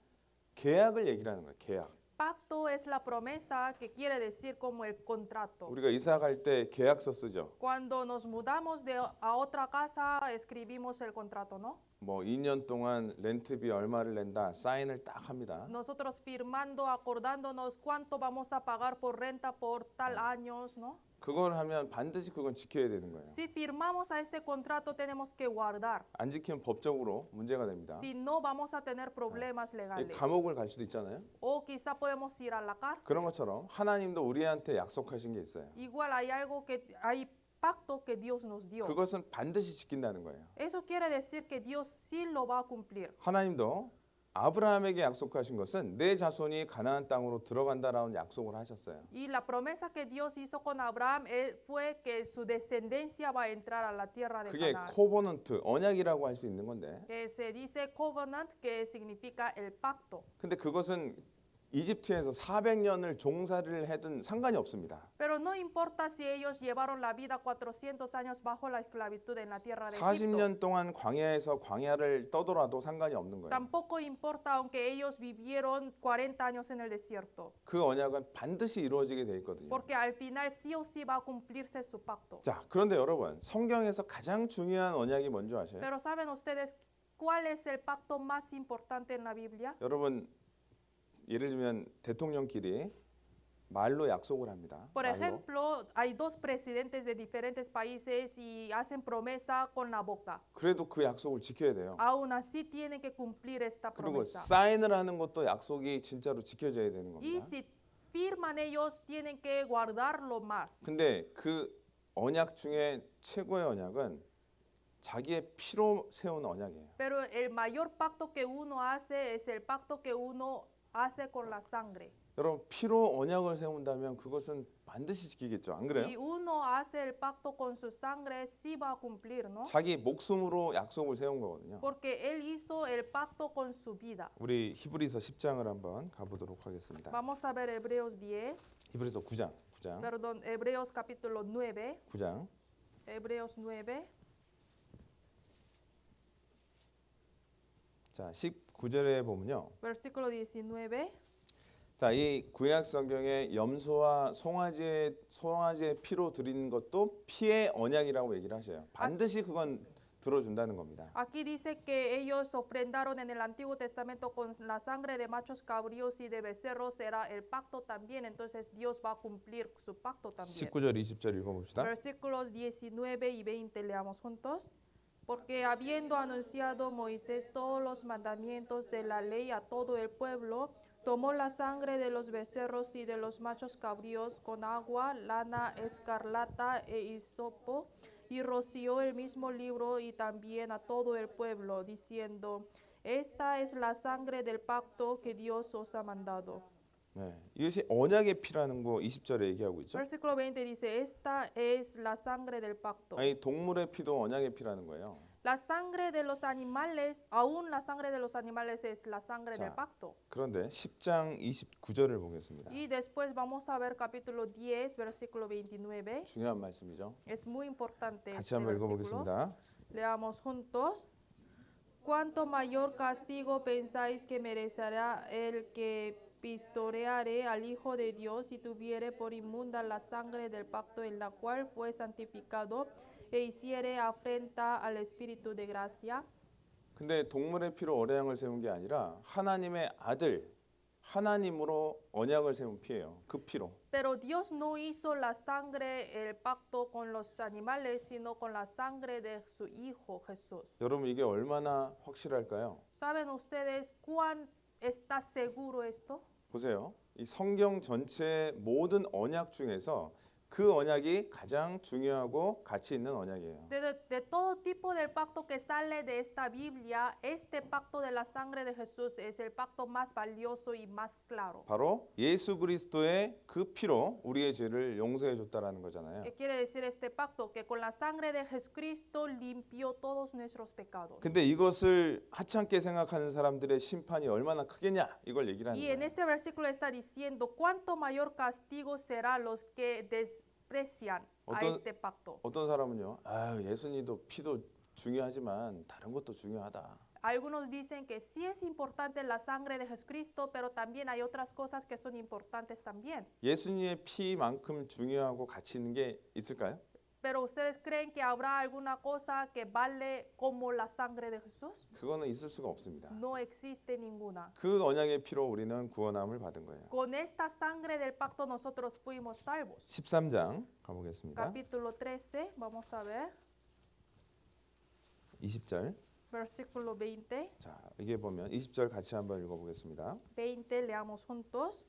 계약을 얘기하는 거예요. 계약. Pacto es la promesa que quiere decir como el contrato. 우리가 이사 갈 때 계약서 쓰죠. Cuando nos mudamos a otra casa, escribimos el contrato, ¿no? 뭐 2년 동안 렌트비 얼마를 낸다 사인을 딱 합니다. Nosotros firmando, acordándonos cuánto vamos a pagar por renta por tal años, ¿no? 그걸 하면 반드시 그건 지켜야 되는 거예요. Si firmamos a este contrato, tenemos que guardar. 안 지키면 법적으로 문제가 됩니다. Si no, vamos a tener problemas 이 legales. 감옥을 갈 수도 있잖아요. O quizá podemos ir a la cárcel. 그런 것처럼 하나님도 우리한테 약속하신 게 있어요. Igual hay pacto que Dios nos dio. 그것은 반드시 지킨다는 거예요. Eso quiere decir que Dios sí lo va a cumplir. 하나님도 아브라함에게 약속하신 것은 내 자손이 가나안 땅으로 들어간다라는 약속을 하셨어요. Y la promesa que Dios hizo con Abraham fue que su descendencia va a entrar a la tierra de 그게 Canaán. 코버넌트, 언약이라고 할 수 있는 건데, Que se dice covenant, que significa el pacto. 근데 그것은 이집트에서 400년을 종살이를 해든 상관이 없습니다. Pero no importa si ellos llevaron la vida 400 años bajo la esclavitud en la tierra de Egipto. 40년 동안 광야에서 광야를 떠돌아도 상관이 없는 거예요. Tampoco importa aunque ellos vivieron 40 años en el desierto. 그 언약은 반드시 이루어지게 돼 있거든요. Porque al final sí o sí va a cumplirse su pacto. 자, 그런데 여러분, 성경에서 가장 중요한 언약이 뭔지 아세요? Pero ¿saben ustedes cuál es el pacto más importante en la Biblia? 여러분, 예를 들면 대통령끼리 말로 약속을 합니다. Por 말로. ejemplo, hay dos presidentes de diferentes países y hacen promesa con la boca. 그래도 그 약속을 지켜야 돼요. Aún así tienen que cumplir esta 그리고 promesa. 사인을 하는 것도 약속이 진짜로 지켜져야 되는 Y 겁니다. si firman ellos, tienen que guardarlo más. 근데 그 언약 중에 최고의 언약은 자기의 피로 세운 언약이에요. Pero el mayor pacto que uno hace es el pacto que uno hace con la sangre. 여러분, 피로 언약을 세운다면 그것은 반드시 지키겠죠. 안 Si 그래요? uno hace el pacto con su sangre, sí va a cumplir, ¿no? 자기 목숨으로 약속을 세운 거거든요. Porque él hizo el pacto con su vida. 우리 히브리서 10장을 한번 가보도록 하겠습니다. Vamos a ver Hebreos 10, 히브리서 9장. perdón, Hebreos capítulo 9, 9장. Hebreos 9, 자, 19절에 보면요. versículo 19. 자, 이 구약 성경에 염소와 송아지의 피로 드리는 것도 피의 언약이라고 얘기를 하셔요. 반드시 그건 들어준다는 겁니다. Aquí dice que ellos ofrendaron en el Antiguo Testamento con la sangre de machos cabríos y de becerros, era el pacto también, entonces Dios va a cumplir su pacto también. 19절, 20절 읽어봅시다. Versículos 19 y 20 leamos juntos. Porque habiendo anunciado Moisés todos los mandamientos de la ley a todo el pueblo, tomó la sangre de los becerros y de los machos cabríos con agua, lana escarlata e hisopo, y roció el mismo libro y también a todo el pueblo, diciendo, esta es la sangre del pacto que Dios os ha mandado. 네, 이것이 언약의 피라는 거 20절에 얘기하고 있죠. Versículo 20 dice, esta es la sangre del pacto. 아니, 동물의 피도 언약의 피라는 거예요. La sangre de los animales, aún la sangre de los animales es la sangre del pacto. 그런데 10장 29절을 보겠습니다. Y después vamos a ver capítulo 10, versículo 29. 중요한 말씀이죠. Es muy importante 같이 este 한번 versículo. 읽어보겠습니다. Leamos juntos. ¿Cuánto mayor castigo pensáis que merecerá el que pistoreare al Hijo de Dios y tuviere por inmunda la sangre del pacto en la cual fue santificado e hiciere afrenta al Espíritu de gracia? 근데 동물의 피로 언약을 세운 게 아니라 하나님의 아들 하나님으로 언약을 세운 피예요. 그 피로. Pero Dios no hizo la sangre, el pacto con los animales, sino con la sangre de su Hijo Jesús. 여러분, 이게 얼마나 확실할까요? ¿Saben ustedes cuán está seguro esto? 보세요. 이 성경 전체 모든 언약 중에서 그 언약이 가장 중요하고 가치 있는 언약이에요. De todo tipo del pacto que sale de esta Biblia, este pacto de la sangre de Jesús es el pacto más valioso y más claro. 바로 예수 그리스도의 그 피로 우리의 죄를 용서해 줬다라는 거잖아요. ¿Qué quiere decir este pacto? Que con la sangre de Jesucristo limpió todos nuestros pecados. 근데 이것을 하찮게 생각하는 사람들의 심판이 얼마나 크겠냐 이걸 얘기를 하는 Y en 거예요. este versículo está diciendo cuánto mayor castigo será los que desprecian a 어떤- este pacto. 어떤 사람은요. 아, 예수님도 피도 중요하지만 다른 것도 중요하다. Algunos dicen que sí es importante la sangre de Jesucristo, pero también hay otras cosas que son importantes también. 예수님의 피만큼 중요하고 가치 있는 게 있을까요? Pero ustedes creen que habrá alguna cosa que vale como la sangre de Jesús? 그거는 있을 수가 없습니다. No existe ninguna. 그 언약의 피로 우리는 구원함을 받은 거예요. Con esta sangre del pacto nosotros fuimos salvos. 13장 가보겠습니다. Capítulo 13, vamos a ver, 20절. versículo 20. 자, 이게 보면 20절 같이 한번 읽어보겠습니다. 20, leamos juntos.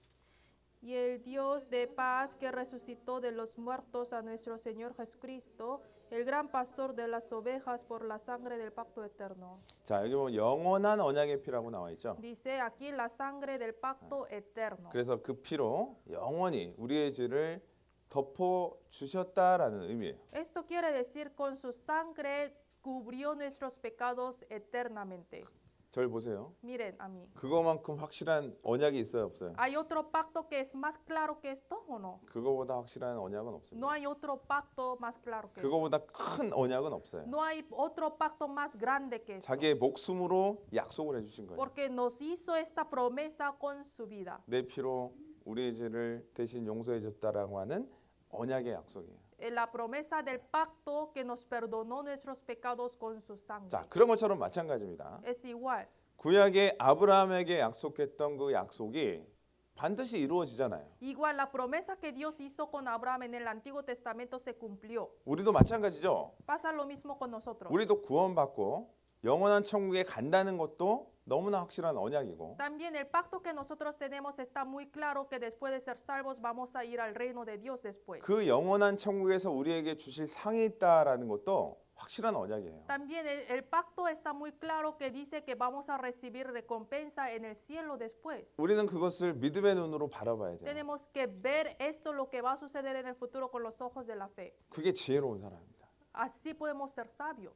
Y el Dios de paz que resucitó de los muertos a nuestro Señor Jesucristo, el gran pastor de las ovejas por la sangre del pacto eterno. 자, 여기 보면 영원한 언약의 피라고 나와 있죠. Dice aquí la sangre del pacto eterno. 그래서 그 피로 영원히 우리의 죄를 덮어 주셨다라는 의미예요. Esto quiere decir con su sangre cubrió nuestros pecados eternamente. 절 보세요. Miren a mí. 그거만큼 확실한 언약이 있어요, 없어요? ¿Hay otro pacto que es más claro que esto o no? 그거보다 확실한 언약은 없습니다. No hay otro pacto más claro que esto. 그거보다 큰 언약은 없어요. No hay otro pacto más grande que esto. 자기의 목숨으로 약속을 해주신 거예요. Porque nos hizo esta promesa con su vida. 내 피로 우리의 죄를 대신 용서해 줬다라고 하는 언약의 약속이에요. La promesa del pacto que nos perdonó nuestros pecados con su sangre. 자, 그런 것처럼 마찬가지입니다. Es igual. 구약의 아브라함에게 약속했던 그 약속이 반드시 이루어지잖아요. Igual la promesa que Dios hizo con Abraham en el Antiguo Testamento se cumplió. 우리도 마찬가지죠. Pasa lo mismo con nosotros. 우리도 구원받고 영원한 천국에 간다는 것도 너무나 확실한 언약이고 También el pacto que nosotros tenemos está muy claro que después de ser salvos vamos a ir al reino de Dios después. 그 영원한 천국에서 우리에게 주실 상이 있다라는 것도 확실한 언약이에요. También el pacto está muy claro que dice que vamos a recibir recompensa en el cielo después. 우리는 그것을 믿음의 눈으로 바라봐야 돼요. Tenemos que ver esto, lo que va a suceder en el futuro con los ojos de la fe. 그게 지혜로운 사람입니다. Así podemos ser sabios.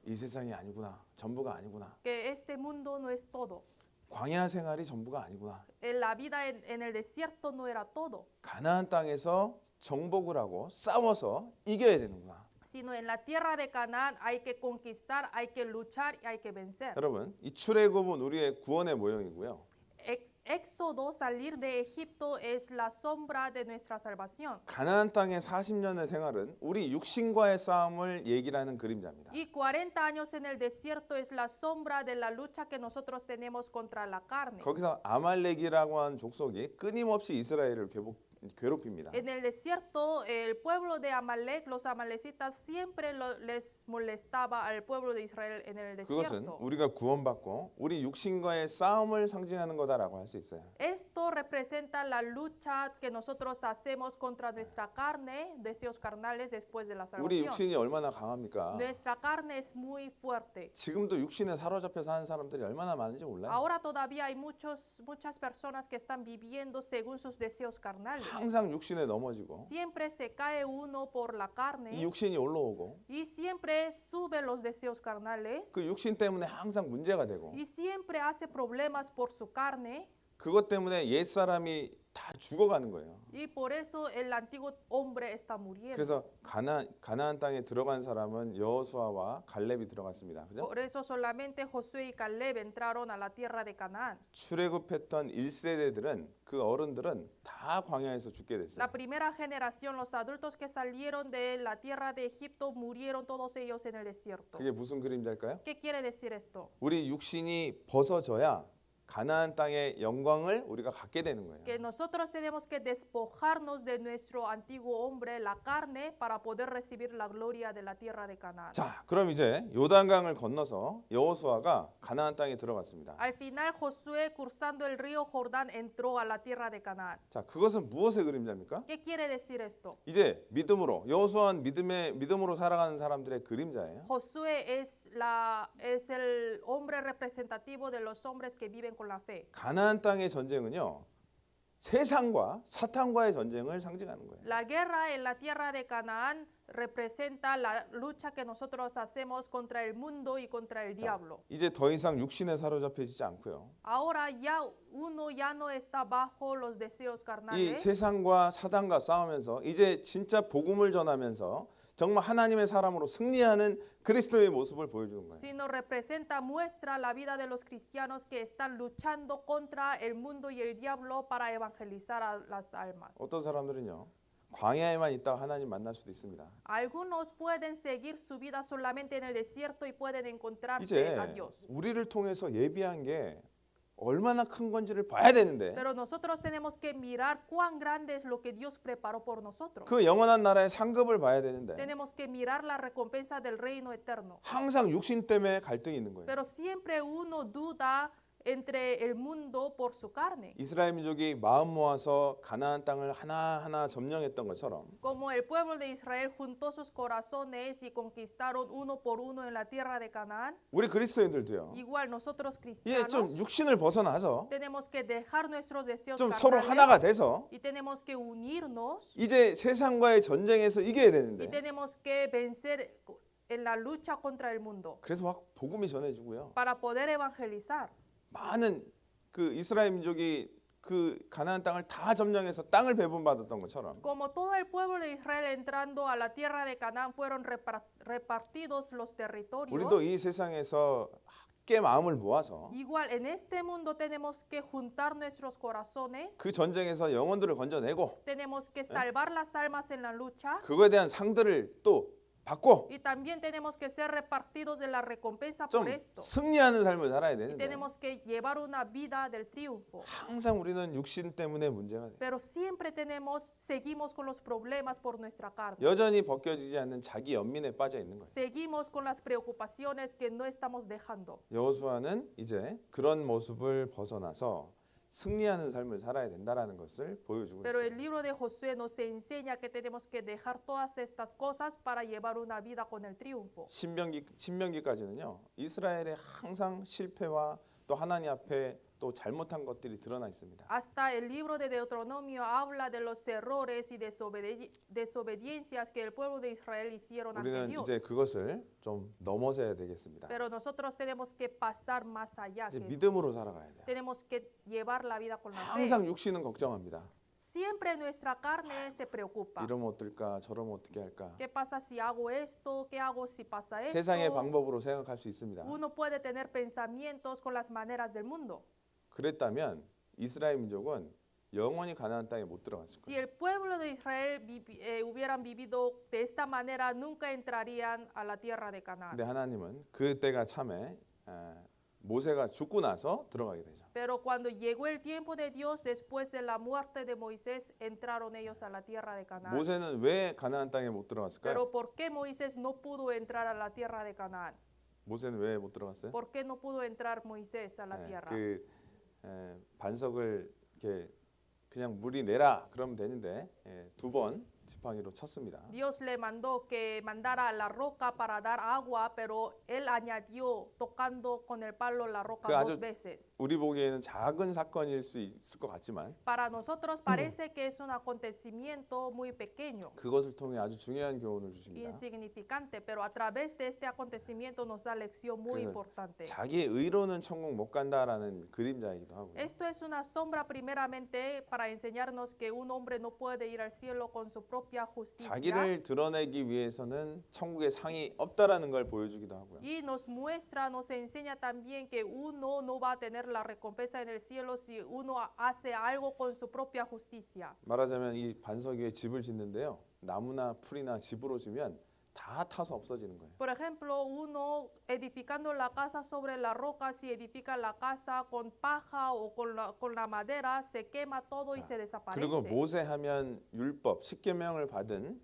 이 세상이 아니구나. 전부가 아니구나. Que este mundo no es todo. 광야 생활이 전부가 아니구나. La vida en el desierto no era todo. 가나안 땅에서 정복을 하고 싸워서 이겨야 되는구나. Sino en la tierra de Canaán hay que conquistar, hay que luchar y hay que vencer. 여러분, 이 출애굽은 우리의 구원의 모형이고요. Éxodo, salir de Egipto, es la sombra de nuestra salvación. 가나안 땅의 40년의 생활은 우리 육신과의 싸움을 얘기를 하는 그림자입니다. Y 40 años en el desierto es la sombra de la lucha que nosotros tenemos contra la carne. 거기서 아말렉이라고 하는 족속이 끊임없이 이스라엘을 괴롭힙니다. En el desierto, el pueblo de Amalek, los amalecitas, siempre les molestaba al pueblo de Israel en el 그것은 desierto. 우리가 구원받고 우리 육신과의 싸움을 상징하는 거다라고 할 수 있어요. Esto representa la lucha que nosotros hacemos contra nuestra carne, deseos carnales después de la 우리 salvación. 육신이 얼마나 강합니까? Nuestra carne es muy fuerte. 지금도 육신에 사로잡혀 사는 사람들이 얼마나 많은지 몰라요. Ahora todavía hay muchas personas que están viviendo según sus deseos carnales. 항상 육신에 넘어지고 Siempre se cae uno por la carne 이 육신이 올라오고 y siempre sube los deseos carnales 그 육신 때문에 항상 문제가 되고 y siempre hace problemas por su carne 그것 때문에 옛사람이 다 죽어가는 거예요. y por eso el antiguo hombre está muriendo. 그래서 가나안 땅에 들어간 사람은 여호수아와 갈렙이 들어갔습니다. 그죠? Por eso solamente Josué y Caleb entraron a la tierra de Canaán. 출애굽했던 1세대들은 그 어른들은 다 광야에서 죽게 됐어요. La primera generación, los adultos que salieron de la tierra de Egipto, murieron todos ellos en el desierto. 그게 무슨 그림자일까요? ¿Qué quiere decir esto? 우리 육신이 벗어져야 가나안 땅의 영광을 우리가 갖게 되는 거예요. Que nosotros tenemos que despojarnos de nuestro antiguo hombre, la carne, para poder recibir la gloria de la tierra de Canaán. 자, 그럼 이제 요단강을 건너서 여호수아가 가나안 땅에 들어갔습니다. Al final Josué, cruzando el río Jordán, entró a la tierra de Canaán. 자, 그것은 무엇의 그림자입니까? ¿Qué quiere decir esto? 이제 믿음으로 여호수아는 믿음으로 살아가는 사람들의 그림자예요. Josué es el hombre representativo de los hombres que viven con la fe. 가나안 땅의 전쟁은요. 세상과 사탄과의 전쟁을 상징하는 거예요. La guerra en la tierra de Canaán representa la lucha que nosotros hacemos contra el mundo y contra el diablo. 이제 더 이상 육신에 사로잡혀지지 않고요. Ahora uno ya no está bajo los deseos 이 carnales. 세상과 사단과 싸우면서 이제 진짜 복음을 전하면서 정말 하나님의 사람으로 승리하는 그리스도의 모습을 보여주는 거예요. Sino muestra la vida de los cristianos que están luchando contra el mundo y el diablo para evangelizar a las almas. 어떤 사람들은요. 광야에만 있다가 하나님 만날 수도 있습니다. Algunos pueden seguir su vida solamente en el desierto y pueden encontrarse a 이제 Dios. 우리를 통해서 예비한 게 얼마나 큰 건지를 봐야 되는데 Pero nosotros tenemos que mirar cuán grande es lo que Dios preparó por nosotros. 그 영원한 나라의 상급을 봐야 되는데 Tenemos que mirar la recompensa del reino eterno. 항상 육신 때문에 갈등이 있는 거예요. Pero siempre uno duda entre el mundo por su carne. 이스라엘 민족이 마음 모아서 가나안 땅을 하나하나 점령했던 것처럼 Como el pueblo de Israel juntó sus corazones y conquistaron uno por uno en la tierra de Canaán, 우리 그리스도인들도요. igual nosotros 이제 좀 cristianos 육신을 벗어나서 tenemos que dejar nuestros deseos 좀 서로 carnales 하나가 돼서 y tenemos que unirnos 이제 세상과의 전쟁에서 이겨야 y 되는데 tenemos que vencer en la lucha contra el mundo 그래서 막 복음이 전해지고요. para poder evangelizar. 많은 그 이스라엘 민족이 그 가나안 땅을 다 점령해서 땅을 배분받았던 것처럼 Como todo el pueblo de Israel entrando a la tierra de Canaán fueron repartidos los territorios, 우리도 이 세상에서 함께 마음을 모아서 igual en este mundo tenemos que juntar nuestros corazones, 그 전쟁에서 영혼들을 건져내고 tenemos que salvar las almas en la lucha 그거에 대한 상들을 또 받고 y también tenemos que ser repartidos de la recompensa 좀 por esto. 승리하는 삶을 살아야 Y 되는데 tenemos que llevar una vida del triunfo. 항상 우리는 육신 때문에 문제가 돼요. Pero siempre seguimos con los problemas por nuestra carne. 여전히 벗겨지지 않는 자기 연민에 빠져 있는 거예요. Seguimos con las preocupaciones que no estamos dejando. 여호수아는 이제 그런 모습을 벗어나서 승리하는 삶을 살아야 된다라는 것을 보여주고 Pero 있어요. el libro de Josué nos enseña que tenemos que dejar todas estas cosas para llevar una vida con el triunfo. 신명기까지는요. 이스라엘의 항상 실패와 또 하나님 앞에 또 잘못한 것들이 드러나 있습니다. Hasta el libro de Deuteronomio habla de los errores y desobediencias que el pueblo de Israel hicieron ante 우리는 Dios. 이제 그것을 좀 넘어서야 되겠습니다. Pero nosotros tenemos que pasar más allá. 이제 Que esto. 믿음으로 살아가야 돼요. Tenemos que llevar la vida con la fe. 항상 육신은 걱정합니다. Siempre nuestra carne se preocupa. 이러면 어떨까? 저러면 어떻게 할까? ¿Qué pasa si hago esto? ¿Qué hago si pasa 세상의 esto? 방법으로 생각할 수 있습니다. Uno puede tener pensamientos con las maneras del mundo. 그랬다면 이스라엘 민족은 영원히 가나안 땅에 못 들어갔을 Si 거예요. el pueblo de Israel hubieran vivido de esta manera, nunca entrarían a la tierra de Canaán. 근데 하나님은 그때가 참에 모세가 죽고 나서 들어가게 되죠. Pero cuando llegó el tiempo de Dios, después de la muerte de Moisés, entraron ellos a la tierra de Canaán. 모세는 왜 가나안 땅에 못 들어갔을까요? Pero ¿por qué Moisés no pudo entrar a la tierra de Canaán? 모세는 왜 못 들어갔어요? ¿Por qué no pudo entrar Moisés a la tierra? 반석을 이렇게 그냥 물이 내라 그러면 되는데 두 번 지팡이로 쳤습니다. Dios le mandó que mandara la roca para dar agua, pero él añadió tocando con el palo la roca 그 아주 dos veces. 우리 보기에는 작은 사건일 수 있을 것 같지만 Para nosotros parece que es un acontecimiento muy pequeño, 그것을 통해 아주 중요한 교훈을 주십니다. insignificante, pero a través de este acontecimiento nos da lección muy 그래서 importante. 자기의 의로는 천국 못 간다라는 그림자이기도 하고요. Esto es una sombra primeramente para enseñarnos que un hombre no puede ir al cielo con su propia justicia. 자기를 드러내기 위해서는 천국의 상이 없다라는 걸 보여주기도 하고요. Y nos muestra, nos enseña también que uno no va a tener la recompensa en el cielo si uno hace algo con su propia justicia. 말하자면 이 반석 위에 집을 짓는데요. 나무나 풀이나 집으로 지면 다 타서 없어지는 거예요. Por ejemplo, uno edificando la casa sobre la roca, si edifica la casa con paja o con la madera, se quema todo y se 그리고 desaparece. 모세 하면 율법, 십계명을 받은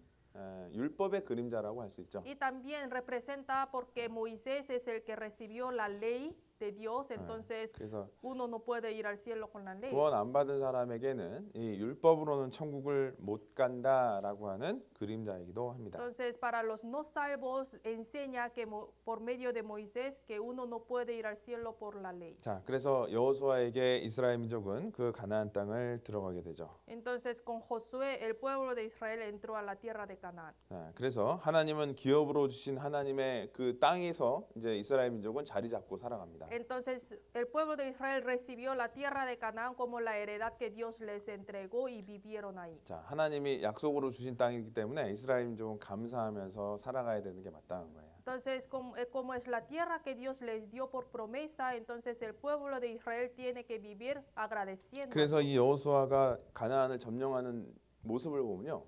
율법의 그림자라고 할 수 있죠. Y también representa porque Moisés es el que recibió la ley de Dios, entonces 그래서 uno no puede ir al cielo con la ley. 구원 안 받은 사람에게는 이 율법으로는 천국을 못 간다라고 하는 그림자이기도 합니다. Entonces, para los no salvos enseña que por medio de Moisés que uno no puede ir al cielo por la ley. 자, 그래서 여호수아에게 이스라엘 민족은 그 가나안 땅을 들어가게 되죠. Entonces, con Josué el pueblo de Israel entró a la tierra de Canaán. 자, 그래서 하나님은 기업으로 주신 하나님의 그 땅에서 이제 이스라엘 민족은 자리 잡고 살아갑니다. Entonces, el pueblo de Israel recibió la tierra de Canaán como la heredad que Dios les entregó y vivieron ahí. 자, 하나님이 약속으로 주신 땅이기 때문에 이스라엘 민족은 감사하면서 살아가야 되는 게 마땅한 거예요. Entonces, como es la tierra que Dios les dio por promesa, entonces el pueblo de Israel tiene que vivir agradeciendo. 그래서 이 여호수아가 가나안을 점령하는 모습을 보면요.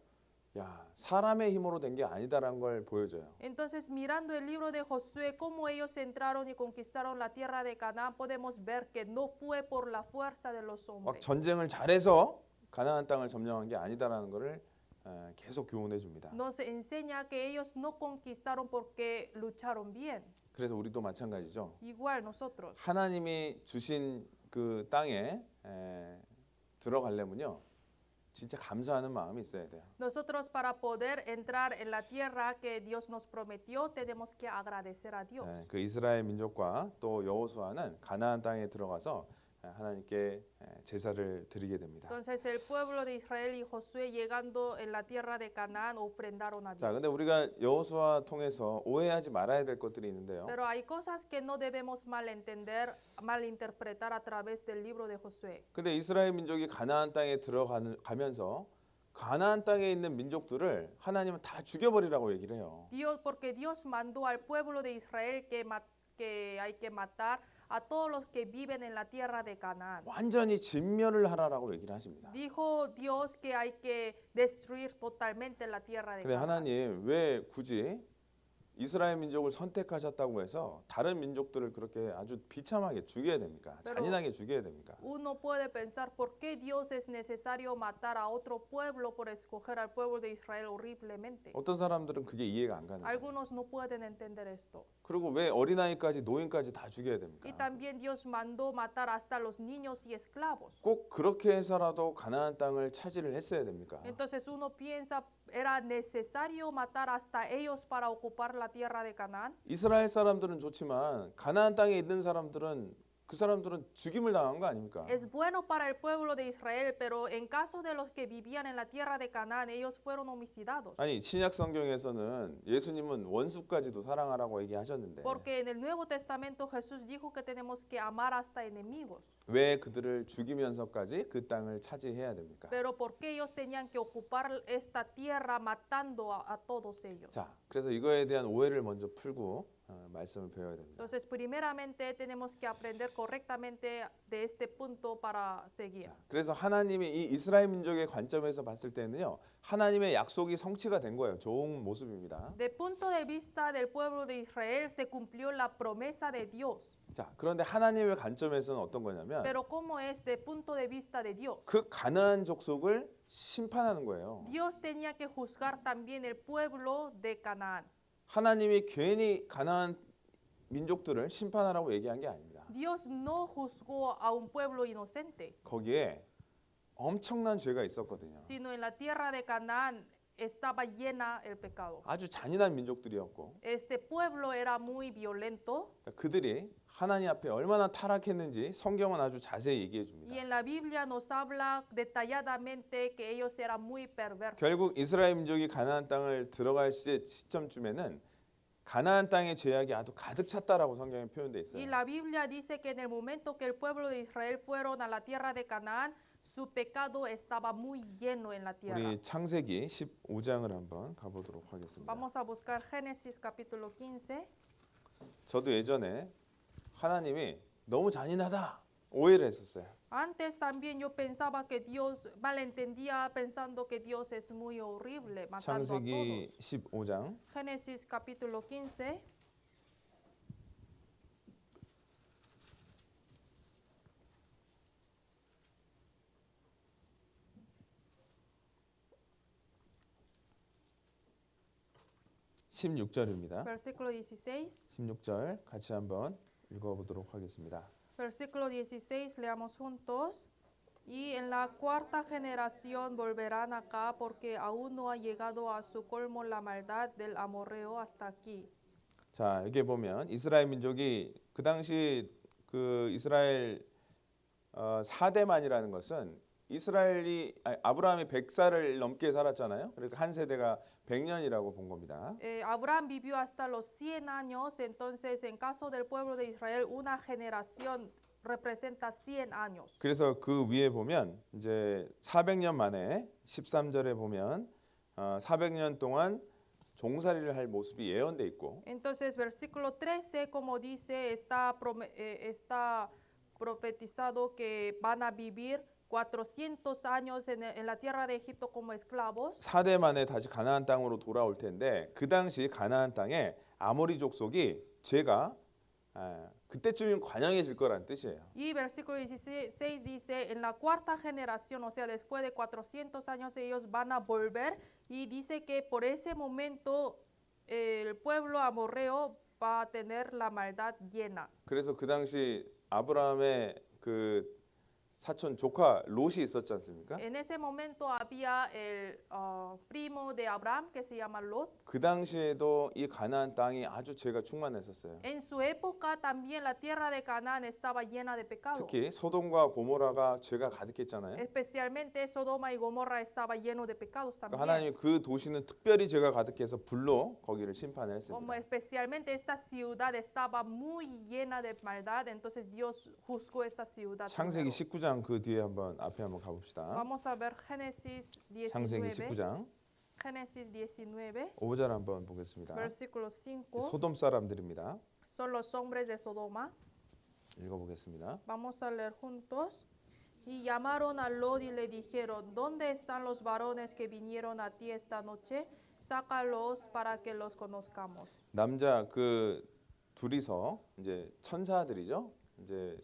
야, 사람의 힘으로 된 게 아니다라는 걸 보여줘요. Entonces, mirando el libro de Josué, cómo ellos entraron y conquistaron la tierra de Canaán, podemos ver que no fue por la fuerza de los 막 hombres. 전쟁을 잘해서 가나안 땅을 점령한 게 아니다라는 것을 계속 교훈해 줍니다. Nos enseña que ellos no conquistaron porque lucharon bien. 그래서 우리도 마찬가지죠. Igual nosotros. 하나님이 주신 그 땅에 들어가려면요, 진짜 감사하는 마음이 있어야 돼요. Nosotros para poder entrar en la tierra que Dios nos prometió, tenemos que agradecer a Dios. 그 이스라엘 민족과 또 여호수아는 가나안 땅에 들어가서 하나님께 제사를 드리게 됩니다. Entonces el pueblo de Israel y Josué llegando en la tierra de Canaán ofrendaron a 자, Dios. 근데 우리가 여호수아 통해서 오해하지 말아야 될 것들이 있는데요. Pero hay cosas que no debemos malentender, malinterpretar a través del libro de Josué. 근데 이스라엘 민족이 가나안 땅에 들어가면서 가나안 땅에 있는 민족들을 하나님은 다 죽여버리라고 얘기를 해요. Porque Dios mandó al pueblo de Israel que hay que matar a todos los que viven en la tierra de Canaán. 완전히 진멸을 하라라고 얘기를 하십니다. Dijo Dios que hay que destruir totalmente la tierra de 근데 Canaán. 하나님 왜 굳이 이스라엘 민족을 선택하셨다고 해서 다른 민족들을 그렇게 아주 비참하게 죽여야 됩니까? 잔인하게 죽여야 됩니까? Uno puede pensar por qué Dios es necesario matar a otro pueblo por escoger al pueblo de Israel horriblemente. 어떤 사람들은 그게 이해가 안 가는 거예요. Algunos no pueden entender esto. 그리고 왜 어린아이까지 노인까지 다 죽여야 됩니까? Y también Dios mandó matar hasta los niños y esclavos. 꼭 그렇게 해서라도 가나안 땅을 차지를 했어야 됩니까? Entonces uno piensa, ¿era necesario matar hasta ellos para ocupar la tierra de Canaán? 이스라엘 사람들은 좋지만 가나안 땅에 있는 사람들은 그 사람들은 죽임을 당한 거 아닙니까? Es bueno para el pueblo de Israel, pero en caso de los que vivían en la tierra de Canaán, ellos fueron homicidados. 아니 신약 성경에서는 예수님은 원수까지도 사랑하라고 얘기하셨는데 Porque en el Nuevo Testamento Jesús dijo que tenemos que amar hasta enemigos. 왜 그들을 죽이면서까지 그 땅을 차지해야 됩니까? Pero ¿por qué ellos tenían que ocupar esta tierra matando a todos ellos? 자, 그래서 이거에 대한 오해를 먼저 풀고 말씀을 배워야 됩니다. Entonces, primeramente tenemos que aprender correctamente de este punto para seguir. 자, 그래서 하나님이 이 이스라엘 민족의 관점에서 봤을 때는요, 하나님의 약속이 성취가 된 거예요. 좋은 모습입니다. De punto de vista del pueblo de Israel se cumplió la promesa de Dios. 자, 그런데 하나님의 관점에서는 어떤 거냐면 Pero ¿cómo es de punto de vista de Dios? 그 가나안 족속을 심판하는 거예요. Dios tenía que juzgar también el pueblo de Canaán. 하나님이 괜히 가나안 민족들을 심판하라고 얘기한 게 아닙니다. Dios no juzgó a un pueblo inocente, 거기에 엄청난 죄가 있었거든요. sino en la tierra de Canaán estaba llena el pecado. 아주 잔인한 민족들이었고 Este pueblo era muy violento 그들이 하나님 앞에 얼마나 타락했는지 성경은 아주 자세히 얘기해 y 줍니다. en la Biblia nos habla detalladamente que ellos eran muy perversos. 결국 이스라엘 민족이 가나안 땅을 들어갈 시점쯤에는 가나안 땅의 죄악이 아주 가득 찼다라고 성경에 표현돼 Y 있어요. la Biblia dice que en el momento que el pueblo de Israel fueron a la tierra de Canaán, su pecado estaba muy lleno en la tierra. 우리 창세기 15장을 한번 가보도록 하겠습니다. Vamos a buscar Génesis capítulo 15. 저도 예전에 하나님이 너무 잔인하다 오해를 했었어요. Antes también yo pensaba que Dios malentendía pensando que Dios es muy horrible matando a 창세기 todos. 15장 Génesis capítulo 15. (16절입니다) Versículo 16. 16절 같이 한번 읽어보도록 하겠습니다. Versículo 16, leamos juntos. Y en la cuarta generación volverán acá porque aún no ha llegado a su colmo la maldad del amorreo hasta aquí. 자, 여기 보면 이스라엘 민족이 그 당시 그 이스라엘 4대만이라는 것은 아브라함이 100살을 넘게 살았잖아요. 그러니까 한 세대가 100년이라고 본 겁니다. Abraham vivió hasta los 100 años, entonces en caso del pueblo de Israel una generación representa 100 años. 그래서 그 위에 보면 이제 400년 만에 13절에 보면 400년 동안 종살이를 할 모습이 예언돼 있고 Entonces versículo 13 como dice está profetizado que van a vivir 400 años en la tierra de Egipto como esclavos. 4대 만에 다시 가나안 땅으로 돌아올 텐데 그 당시 가나안 땅에 아모리 족속이 죄가 그때쯤이면 관영해질 거란 뜻이에요. Y versículo 16 dice, en la cuarta generación, o sea, después de 400 años, ellos van a volver. Y dice que por ese momento el pueblo amorreo va a tener la maldad llena. 그래서 그 당시 아브라함의 그 사촌 조카 롯이 있었지 않습니까? En ese momento había el primo de Abraham que se llama Lot. 그 당시에도 이 가나안 땅이 아주 죄가 충만했었어요. En su época también la tierra de Canaán estaba llena de pecado. 특히 소돔과 고모라가 죄가 가득했잖아요. Especialmente Sodoma y Gomorra estaba lleno de pecados 그러니까 también. 하나님이 그 도시는 특별히 죄가 가득해서 불로 거기를 심판을 Como 했습니다. especialmente esta ciudad estaba muy llena de maldad, entonces Dios juzgó esta ciudad. 창세기 primero. 19장 그 뒤에 앞에 한번 가봅시다. Vamos a ver Génesis 창세기 19. 19장 Génesis 19, 5절 한번 보겠습니다. versículo 5. 소돔 사람들입니다. Son los hombres de Sodoma. 읽어보겠습니다. Vamos a leer juntos. Y llamaron a Lot y le dijeron, ¿dónde están los varones que vinieron a ti esta noche? Sácalos para que los conozcamos. 남자 그 둘이서 이제 천사들이죠. 이제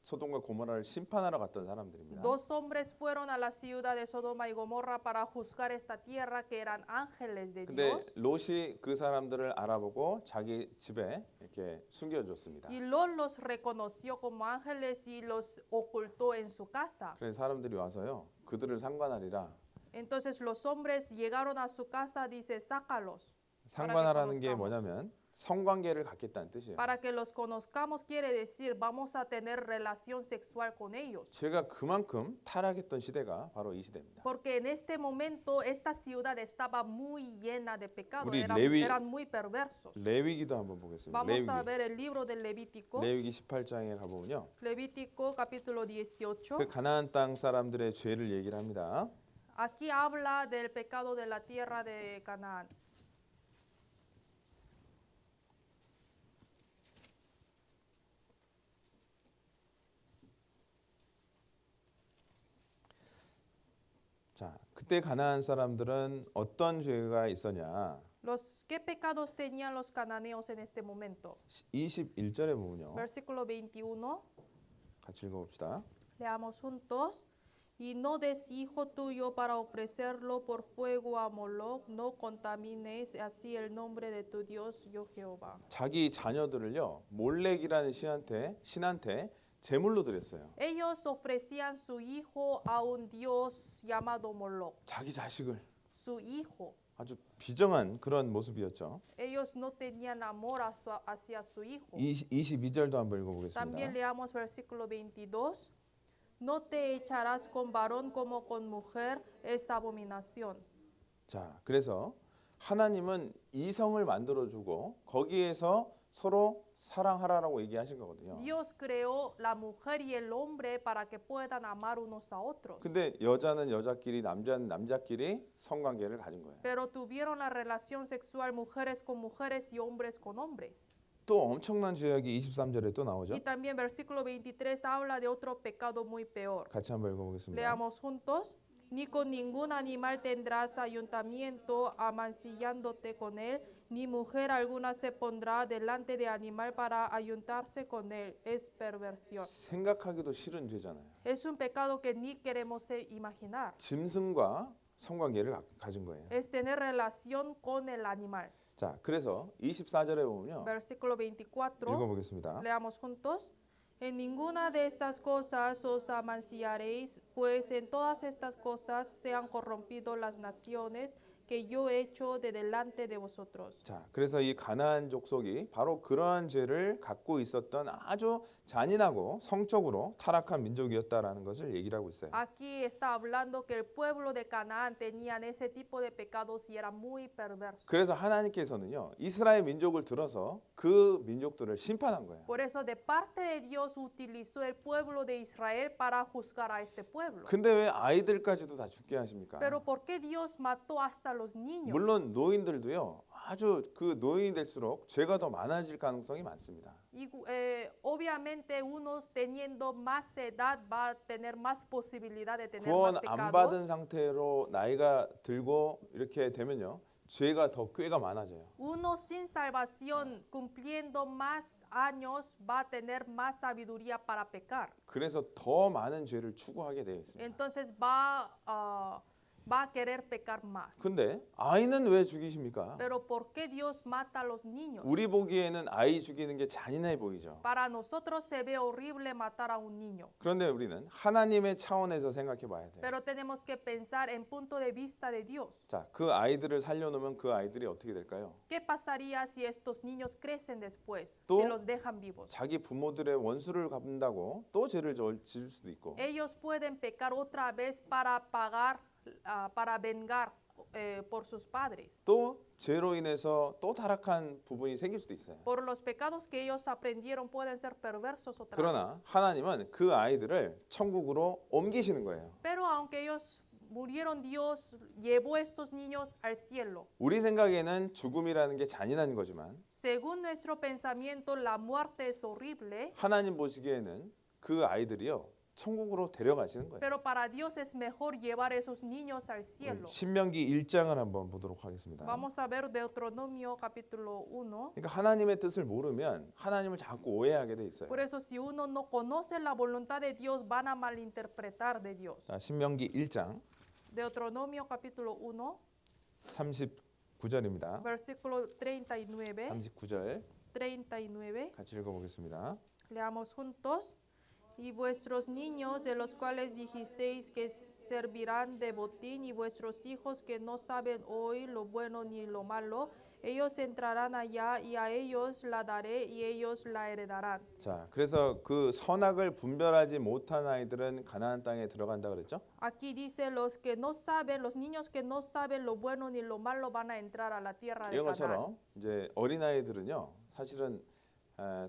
소돔과 고모라를 심판하러 갔던 사람들입니다. Dos hombres fueron a la ciudad de Sodoma y Gomorra para juzgar esta tierra que eran ángeles de 근데 Dios. 롯이 그 사람들을 알아보고 자기 집에 이렇게 숨겨줬습니다. Y Lot los reconoció como ángeles y los ocultó en su casa. 그래서 사람들이 와서요 그들을 상관하리라. Entonces los hombres llegaron a su casa, dice, sácalos. 상관하라는 게 뭐냐면 성관계를 갖겠다는 뜻이에요. Para que los conozcamos quiere decir, vamos a tener relación sexual con ellos. 죄가 그만큼 타락했던 시대가 바로 이 시대입니다. Porque en este momento esta ciudad estaba muy llena de pecado, 우리 eran muy perversos. 레위기도 한번 보겠습니다. Vamos a ver el libro del Levítico. 레위기 18장에 가보면요. Levítico capítulo 18. 그 가나안 땅 사람들의 죄를 얘기를 합니다. Aquí habla del pecado de la tierra de Canaán. 자, 그때 가나안 사람들은 어떤 죄가 있었냐? ¿Qué pecados tenían los cananeos en este momento? 21절에 보면요. Versículo 21. 같이 읽어봅시다. Leamos juntos. Y no des hijo tuyo para ofrecerlo por fuego a Moloc, no contamines así el nombre de tu Dios, yo Jehová. 자기 자녀들을요 몰렉이라는 신한테 제물로 드렸어요. Ellos ofrecían su hijo a un dios llamado Moloc, 자기 자식을 su hijo. 아주 비정한 그런 모습이었죠. Ellos no tenían amor hacia su hijo. 22절도 한번 읽어보겠습니다. También leamos versículo 22. No te echarás con varón como con mujer, es abominación. 자, 그래서 하나님은 이성을 만들어주고 거기에서 서로 사랑하라라고 얘기하신 거거든요. Dios creó la mujer y el hombre para que puedan amar unos a otros. 근데 여자는 여자끼리 남자는 남자끼리 성관계를 가진 거예요. Pero tuvieron la relación sexual mujeres con mujeres y hombres con hombres. 또 엄청난 죄악이 23절에 또 나오죠. Y también versículo 23 habla de otro pecado muy peor. 같이 한번 읽어보겠습니다. Leamos juntos. Ni con ningún animal tendrás ayuntamiento amancillándote con él, ni mujer alguna se pondrá delante de animal para ayuntarse con él. Es perversión. 생각하기도 싫은 죄잖아요. Es un pecado que ni queremos imaginar. 짐승과 성관계를 가진 거예요. Es tener relación con el animal. 자, 그래서 24절에 보면요. Versículo 24. 읽어보겠습니다. Leamos juntos. En ninguna de estas cosas os amanciaréis, pues en todas estas cosas se han corrompido las naciones que yo he hecho de delante de vosotros. 자, 그래서 이 가나안 족속이 바로 그러한 죄를 갖고 있었던 아주 잔인하고 성적으로 타락한 민족이었다라는 것을 얘기를 하고 있어요. Aquí está hablando que el pueblo de Canaán tenían ese tipo de pecados y era muy perverso. 그래서 하나님께서는요 이스라엘 민족을 들어서 그 민족들을 심판한 거예요. Por eso de parte de Dios utilizó el pueblo de Israel para juzgar a este pueblo. 근데 왜 아이들까지도 다 죽게 하십니까? Pero ¿por qué Dios mató hasta los niños? 물론 노인들도요 아주 그 노인이 될수록 죄가 더 많아질 가능성이 많습니다. Obviamente uno teniendo más edad va a tener más posibilidad de tener 구원 más 안 pecados. 받은 상태로 나이가 들고 이렇게 되면요. 죄가 더 꾀가 많아져요. Uno sin salvación, cumpliendo más años, va a tener más sabiduría para pecar. 그래서 더 많은 죄를 추구하게 되어 있습니다. Entonces va a querer pecar más. 근데 아이는 왜 죽이십니까? Pero ¿por qué Dios mata a los niños? 우리 보기에는 아이 죽이는 게 잔인해 보이죠. Para nosotros se ve horrible matar a un niño. 그런데 우리는 하나님의 차원에서 생각해 봐야 돼요. Pero tenemos que pensar en punto de vista de Dios. 자, 그 아이들을 살려놓으면 그 아이들이 어떻게 될까요? ¿Qué pasaría si estos niños crecen después? 또 Si los dejan vivos. 자기 부모들의 원수를 갚는다고 또 죄를 지을 수도 있고 Ellos pueden pecar otra vez para pagar, para vengar por sus padres. 또 죄로 인해서 또 타락한 부분이 생길 수도 있어요. Por los pecados que ellos aprendieron pueden ser perversos otra vez. 그러나 하나님은 그 아이들을 천국으로 옮기시는 거예요. Pero aunque ellos murieron, Dios llevó a estos niños al cielo. 우리 생각에는 죽음이라는 게 잔인한 거지만 Según nuestro pensamiento, la muerte es horrible, 하나님 보시기에는 그 아이들이요 천국으로 데려가시는 거예요. pero para Dios es mejor llevar a esos niños al cielo. 신명기 1장을 한번 보도록 하겠습니다. Vamos a ver Deuteronomio capítulo 1. 그러니까 하나님의 뜻을 모르면 하나님을 자꾸 오해하게 돼 있어요. Por eso si uno no conoce la voluntad de Dios, van a malinterpretar de Dios. 자, 신명기 1장 Deuteronomio capítulo 1, 39절입니다. versículo 39. 39절 39. 같이 읽어보겠습니다. Leamos juntos. Y vuestros niños, de los cuales dijisteis que servirán de botín, y vuestros hijos que no saben hoy lo bueno ni lo malo, ellos entrarán allá, y a ellos la daré, y ellos la heredarán. 자, 그래서 그 선악을 분별하지 못한 아이들은 가나안 땅에 들어간다 그랬죠? Aquí dice los que no saben, los niños que no saben lo bueno ni lo malo van a entrar a la tierra de 이런 Canaán. 것처럼 이제 어린 아이들은요, 사실은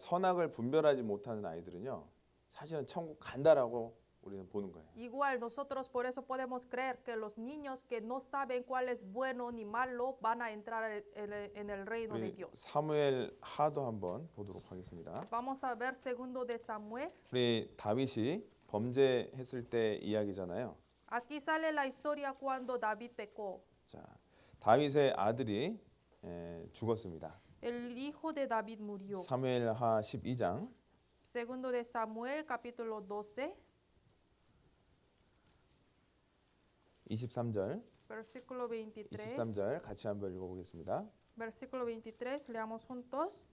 선악을 분별하지 못하는 아이들은요, 사실은 천국 간다라고 우리는 보는 거예요. Igual nosotros por eso podemos creer que los niños que no saben cuál es bueno ni malo van a entrar en el reino de 우리 Dios. 사무엘 하도 한번 보도록 하겠습니다. Vamos a ver segundo de Samuel. 우리 다윗이 범죄했을 때 이야기잖아요. Aquí sale la historia cuando David pecó. 자, 다윗의 아들이 죽었습니다. El hijo de David murió. 사무엘하 12장 Segundo de Samuel, capítulo 12, 23절, versículo 23. 23절 같이 한번 읽어보겠습니다. Versículo 23, leamos juntos.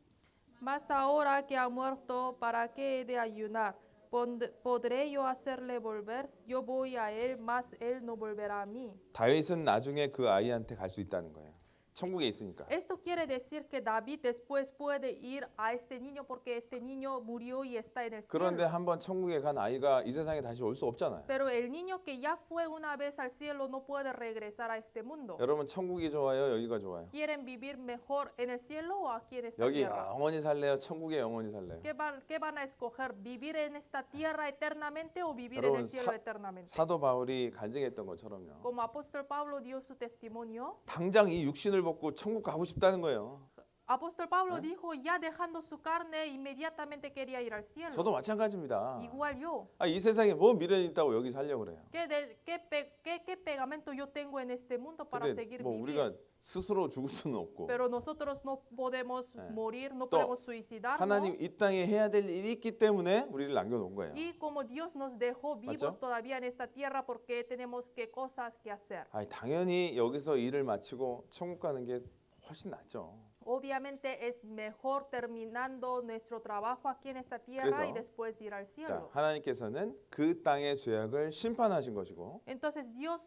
Mas ahora que ha muerto, ¿para qué he de ayunar? ¿Podré yo hacerle volver? Yo voy a él, mas él no volverá a mí. 다윗은 나중에 그 아이한테 갈 수 있다는 거예요. 천국에 있으니까. Esto quiere decir que David después puede ir a este niño porque este niño murió y está en el 그런데 cielo. 한번 천국에 간 아이가 이 세상에 다시 올 수 없잖아요. Pero el niño que ya fue una vez al cielo no puede regresar a este mundo. 여러분 천국이 좋아요, 여기가 좋아요? ¿Quieren vivir mejor en el cielo o aquí en esta 여기 tierra? 영원히 살래요, 천국에 영원히 살래요? ¿Qué van a escoger? ¿Vivir en esta tierra eternamente o vivir en 여러분, el cielo eternamente? 사도 바울이 간증했던 것처럼요. Como apóstol Pablo dio su testimonio, 당장 이 육신을 벗고 천국 가고 싶다는 거예요. apóstol Pablo dijo, ya dejando su carne, inmediatamente quería ir al cielo. 저도 마찬가지입니다. Igual yo. 이 세상에 뭐 미련이 있다고 여기 살려고 그래요. ¿Qué pegamento yo tengo en este mundo para 근데 seguir 뭐 viviendo? 우리가 스스로 죽을 수는 없고 Pero nosotros no podemos morir, no 또 podemos suicidarnos. 하나님 이 땅에 해야 될 일이 있기 때문에 우리를 남겨놓은 거예요. Y como Dios nos dejó vivos ¿맞죠? todavía en esta tierra, porque tenemos que cosas que hacer. 당연히 여기서 일을 마치고 천국 가는 게 훨씬 낫죠. Obviamente es mejor terminando nuestro trabajo aquí en esta tierra y 그래서, después ir al 자, cielo. 하나님께서는 그 땅의 죄악을 심판하신 것이고 Entonces Dios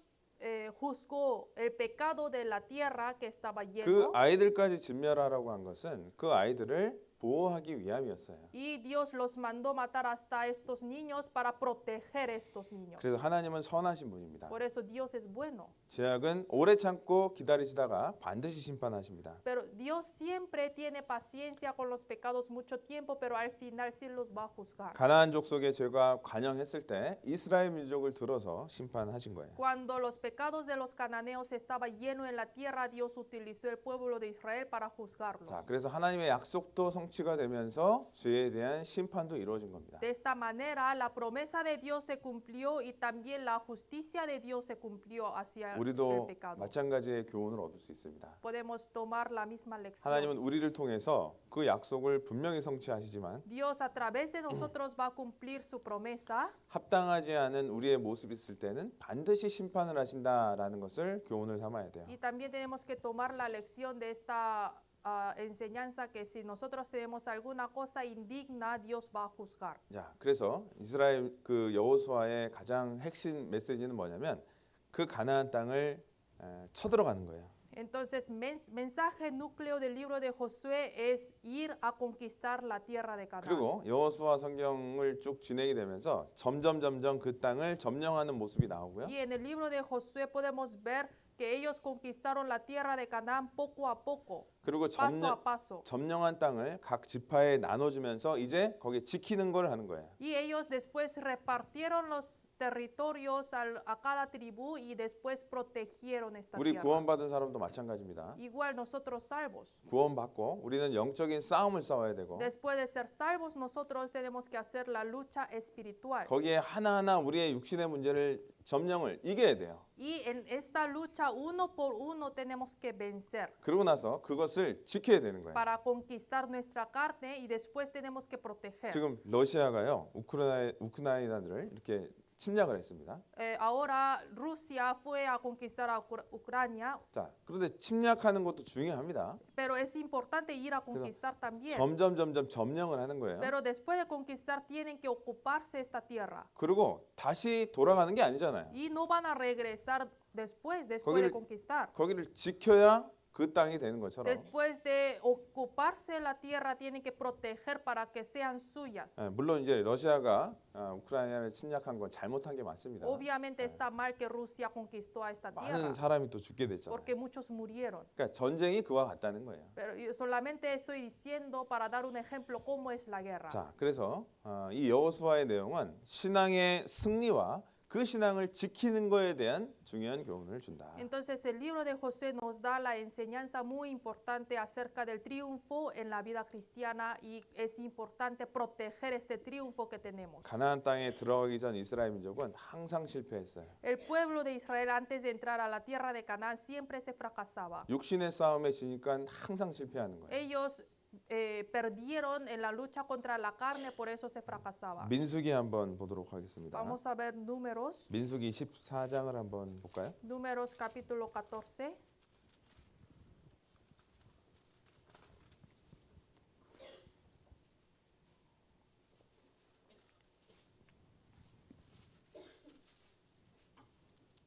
juzgó el pecado de la tierra que estaba 그 lleno. 아이들까지 진멸하라고 한 것은 그 아이들을 보호하기 위함이었어요. Y Dios los mandó matar hasta estos niños para proteger estos niños. 그래서 하나님은 선하신 분입니다. Por eso Dios es bueno. 죄악은 오래 참고 기다리시다가 반드시 심판하십니다. Pero Dios siempre tiene paciencia con los pecados mucho tiempo, pero al final sí los va a juzgar. 가나안 족속의 죄가 관영했을 때 이스라엘 민족을 들어서 심판하신 거예요. Cuando los pecados de los cananeos estaba lleno en la tierra, Dios utilizó el pueblo de Israel para juzgarlos. 자, 그래서 하나님의 약속도 성취가 되면서 죄에 대한 심판도 이루어진 겁니다. De esta manera, la promesa de Dios se cumplió y también la justicia de Dios se cumplió hacia el 우리도 pecado. 마찬가지의 교훈을 얻을 수 있습니다. Podemos tomar la misma lección. 하나님은 우리를 통해서 그 약속을 분명히 성취하시지만 Dios a través de nosotros va a cumplir su promesa, 합당하지 않은 우리의 모습이 있을 때는 반드시 심판을 하신다라는 것을 교훈을 삼아야 돼요. y también tenemos que tomar la lección de esta enseñanza que si nosotros tenemos alguna cosa indigna, Dios va a juzgar. 자, 그래서 이스라엘 그 여호수아의 가장 핵심 메시지는 뭐냐면 그 가나안 땅을 쳐들어가는 거예요. Entonces, mensaje núcleo del libro de Josué es ir a conquistar la tierra de Canaán. 그리고 여호수아 성경을 쭉 진행이 되면서 점점 그 땅을 점령하는 모습이 나오고요. Y en el libro de Josué podemos ver que ellos conquistaron la tierra de Canaán poco a poco, 그리고 paso a paso. 점령한 땅을 각 지파에 나눠주면서 이제 거기에 지키는 걸 하는 거예요. Y ellos después repartieron los territorios a cada tribu y después protegieron esta 우리 tierra. 구원받은 사람도 마찬가지입니다. Igual nosotros salvos. 구원받고 우리는 영적인 싸움을 싸워야 되고 Después de ser salvos, nosotros tenemos que hacer la lucha espiritual. 거기에 하나하나 우리의 육신의 문제를 점령을 이겨야 돼요. Y en esta lucha, uno por uno, tenemos que vencer 그러고 나서 그것을 지켜야 되는 거예요. para conquistar nuestra carne y después tenemos que proteger. 지금 러시아가요 우크라이나를 이렇게 침략을 했습니다. Ahora Rusia fue a conquistar a Ucrania, 자, 그런데 침략하는 것도 중요합니다. pero es importante ir a conquistar también. 점점 점령을 하는 거예요. Pero después de conquistar tienen que ocuparse esta tierra. 그리고 다시 돌아가는 게 아니잖아요. Y no van a regresar después de 거기를- conquistar. 거기를 지켜야 그 땅이 되는 것처럼 Después de ocuparse la tierra, tienen que proteger para que sean suyas. 물론 이제 러시아가 우크라이나를 침략한 건 잘못한 게 맞습니다. Obviamente está mal que Rusia conquistó a esta tierra, 많은 사람이 또 죽게 됐잖아요. porque muchos murieron. 그러니까 전쟁이 그와 같다는 거예요. Pero yo solamente estoy diciendo para dar un ejemplo cómo es la guerra. 자, 그래서 이 여호수아의 내용은 신앙의 승리와 그 신앙을 지키는 거에 대한 중요한 교훈을 준다. Entonces el libro de Josué nos da la enseñanza muy importante acerca del triunfo en la vida cristiana y es importante proteger este triunfo que tenemos. 가나안 땅에 들어가기 전 이스라엘 민족은 항상 실패했어요. El pueblo de Israel antes de entrar a la tierra de Canaán siempre se fracasaba. 육신의 싸움에 지니까 항상 실패하는 거예요. Ellos perdieron en la lucha contra la carne, por eso se fracasaba. 민수기 한번 보도록 하겠습니다. Vamos a ver números, 민수기 14장을 한번 볼까요? números capítulo 14.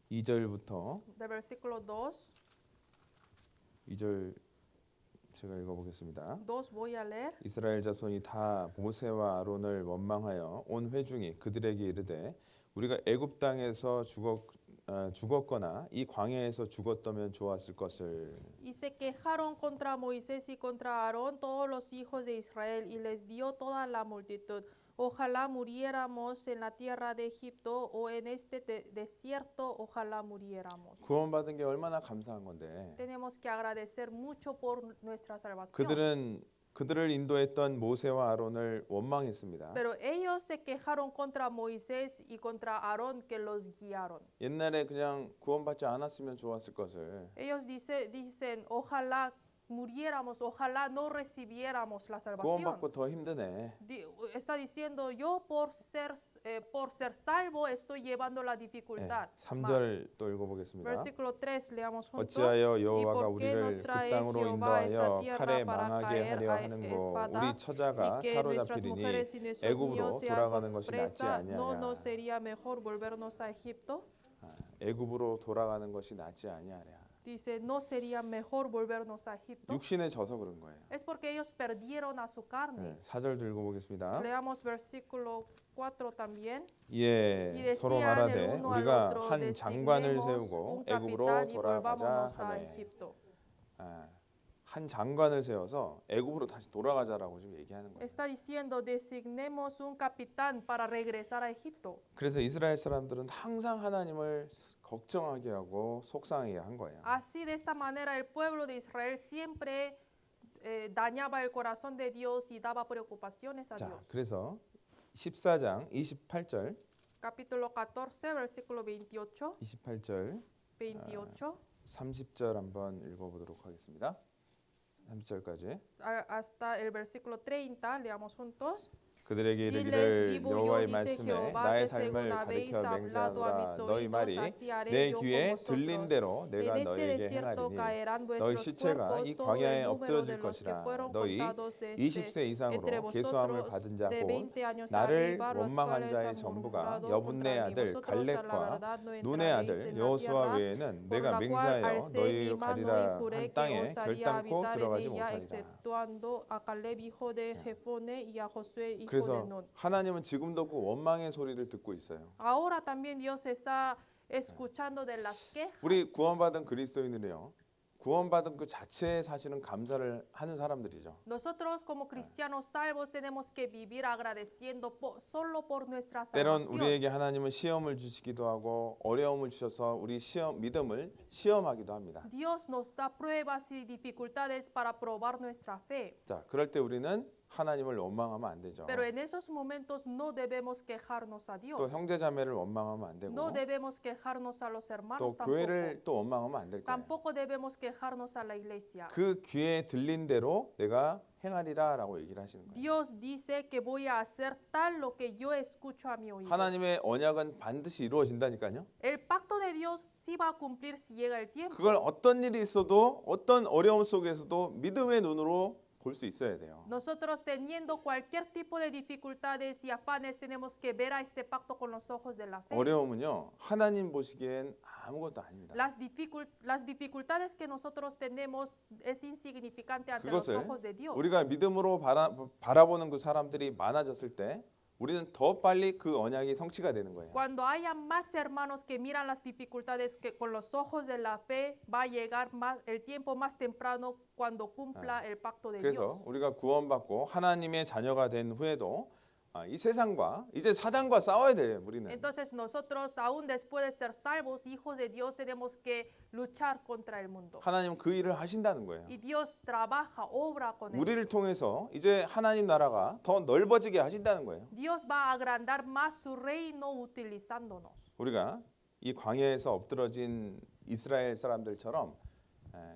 이 절부터 De versículo 2, 2절 제가 읽어보겠습니다. 2 voy a leer. 이스라엘 자손이 다 모세와 아론을 원망하여 온 회중이 그들에게 이르되 우리가 애굽 땅에서 죽었거나 이 광야에서 죽었다면 좋았을 것을. Y se quejaron contra Moisés y contra Aarón todos los hijos de Israel y les dio toda la multitud. Ojalá muriéramos en la tierra de Egipto o en este desierto, ojalá muriéramos. 구원받은 게 얼마나 감사한 건데. Tenemos que agradecer mucho por nuestra salvación. 그들을 인도했던 모세와 아론을 원망했습니다. Pero ellos se quejaron contra Moisés y contra Aarón que los guiaron. 옛날에 그냥 구원받지 않았으면 좋았을 것을. Ellos dicen, ojalá muriéramos, ojalá no recibiéramos la salvación. 구원받고 더 힘드네. Está diciendo, yo por ser salvo estoy llevando la 네, dificultad. 3절 또 읽어보겠습니다. Versículo 3 leamos juntos. 어찌하여 ¿Y 여호와가 por qué nos 우리를 그 trae 땅으로 Jehová a esta 인도하여 tierra 칼에 para 망하게 caer 하려 a 하는고 espada? 우리 처자가 Y que nuestras 사로잡히리니 mujeres y nuestros 애굽으로 niños sean 돌아가는 por 것이 낫지 presa, ¿no 아니하냐. nos sería mejor volvernos a Egipto? 애굽으로 돌아가는 것이 낫지 아니하랴. Dice, ¿no sería mejor volvernos a Egipto? 육신에 져서 그런 거예요. Es porque ellos perdieron a su carne. 네, 4절 들고 보겠습니다. Leamos versículo 4 también. 예, 서로 decían el 말하되 uno al 우리가 otro, 한 장관을 designemos 세우고 un 애굽으로 capitán y 돌아가자 volvámonos a 하네. Egipto. 아, 한 장관을 세워서 애굽으로 다시 돌아가자라고 지금 얘기하는 거예요. Está diciendo, designemos un capitán para regresar a Egipto. 그래서 이스라엘 사람들은 항상 하나님을 걱정하게 하고 속상하게 한 거예요. Así de esta manera el pueblo de Israel siempre dañaba el corazón de Dios y daba preocupaciones a 자, Dios. 그래서 14장 28절, Capítulo 14, versículo 28, 28절, 28, 30절 한번 읽어보도록 하겠습니다. 30절까지. hasta el versículo 30, leamos juntos. 그들에게 Diles, 이르기를 vivo yo, 여호와의 dice 말씀에 Jehová, 나의 que según 삶을 habéis 가리켜 hablado a mis 맹세하노라. 너희 oídos, 말이 así haré 내 yo con 귀에 들린 vosotros. 대로 내가 En este 너에게 desierto 행하리니 caerán 너희 vuestros 시체가 cuerpos, 이 todo 광야에 el número de 엎드러질 los que 것이라. fueron 너희 contados de 20세 entre 이상으로 계수함을 vosotros 받은 de 자고 20 años 나를 arriba, los 원망한 cuales 자의 han 전부가 murmurado 여분네 contra mí. 아들 Vosotros a la 갈렙과 verdad no 눈의 entraréis 아들 en la 여호수아 tierra, 외에는 por 내가 la cual 맹세하여 alcé mi 너희로 mano y 가리라 juré 한 que 땅에 os haría 결단코 habitar en 들어가지 ella, 못하리라. exceptuando a Caleb hijo de Jefone y a Josué hijo de 그래서 Nun. 하나님은 지금도 그 원망의 소리를 듣고 있어요. Ahora también Dios está escuchando de las quejas. 우리 구원받은 그리스도인들이요. 구원받은 그 자체에 사실은 감사를 하는 사람들이죠. Nosotros como cristianos salvos tenemos que vivir agradeciendo solo por nuestra 때론 salvación. 우리에게 하나님은 시험을 주시기도 하고 어려움을 주셔서 우리 믿음을 시험하기도 합니다. Dios nos da pruebas y dificultades para probar nuestra fe. 자, 그럴 때 우리는 하나님을 원망하면 안 되죠. Pero en esos momentos no debemos quejarnos a 또 Dios. 형제자매를 원망하면 안 되고 No debemos quejarnos a los 또 hermanos 교회를 tampoco. 또 원망하면 안 될 거예요. Tampoco debemos quejarnos a la iglesia. 그 귀에 들린 대로 내가 행하리라라고 얘기를 하시는 거예요. Dios dice que voy a hacer tal lo que yo escucho a mi oído. 하나님의 언약은 반드시 이루어진다니까요. El pacto de Dios sí va a cumplir si llega el tiempo. 그걸 어떤 일이 있어도 어떤 어려움 속에서도 믿음의 눈으로 볼 수 있어야 돼요. Nosotros teniendo cualquier tipo de dificultades y afanes tenemos que ver a este pacto con los ojos de la fe. 어려움은요 하나님 보시기엔 아무것도 아닙니다. Las dificultades que nosotros tenemos es insignificante ante los 그것을 ojos de Dios. 우리가 믿음으로 바라보는 그 사람들이 많아졌을 때 우리는 더 빨리 그 언약이 성취가 되는 거예요. Cuando haya más hermanos que miran las dificultades que con los ojos de la fe va a llegar más el tiempo más temprano cuando cumpla el pacto de Dios. 그래서 우리가 구원받고 하나님의 자녀가 된 후에도 이 세상과 이제 사단과 싸워야 돼요. 우리는. Entonces nosotros aún después de ser salvos, hijos de Dios, tenemos que luchar contra el mundo. 하나님 그 일을 하신다는 거예요. Y Dios trabaja, obra con 우리를 él. 통해서 이제 하나님 나라가 더 넓어지게 하신다는 거예요. Dios va a agrandar más su reino utilizándonos. 우리가 이 광야에서 엎드러진 이스라엘 사람들처럼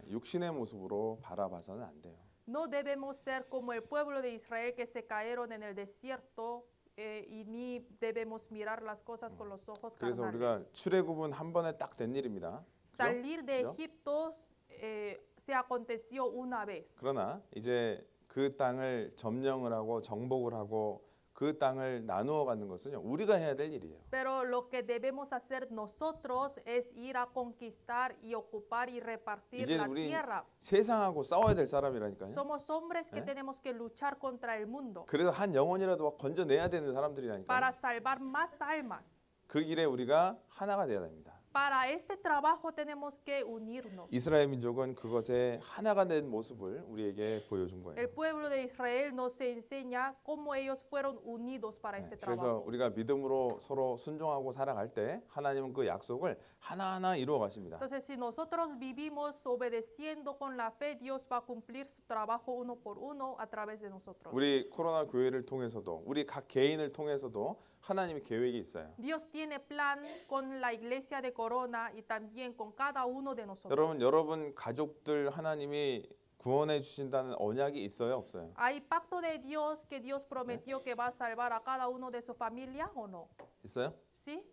육신의 모습으로 바라봐서는 안 돼요. No debemos ser como el pueblo de Israel que se cayeron en el desierto y ni debemos mirar las cosas con los ojos 그래서 우리가 carnales. 출애굽은 한 번에 딱 된 일입니다. 그죠? Salir de ¿Yo? Egipto se aconteció una vez. 그러나 이제 그 땅을 점령을 하고 정복을 하고 그 땅을 나누어 가는 것은요 우리가 해야 될 일이에요. Pero lo que debemos hacer nosotros es ir a conquistar y ocupar y repartir 이제 la 우리 tierra. 세상하고 싸워야 될 사람이라니까요. Somos hombres que ¿Eh? tenemos que luchar contra el mundo 그래서 한 영혼이라도 건져내야 되는 사람들이라니까요. para salvar más almas. 그 길에 우리가 하나가 되어야 됩니다. Para este trabajo tenemos que unirnos. 이스라엘 민족은 그것에 하나가 된 모습을 우리에게 보여준 거예요. El pueblo de Israel nos enseña cómo ellos fueron unidos para este 그래서 trabajo. 우리가 믿음으로 서로 순종하고 살아갈 때 하나님은 그 약속을 하나하나 이루어 가십니다. Entonces, si nosotros vivimos obedeciendo con la fe, Dios va a cumplir su trabajo uno por uno a través de nosotros. 우리 코로나 교회를 통해서도 우리 각 개인을 통해서도 하나님의 계획이 있어요. Dios tiene plan con la iglesia de Corona y también con cada uno de nosotros. 여러분 가족들 하나님이 구원해 주신다는 언약이 있어요, 없어요? ¿Hay pacto de Dios que Dios prometió que va a salvar a cada uno de su familia o no? 있어요? ¿Sí?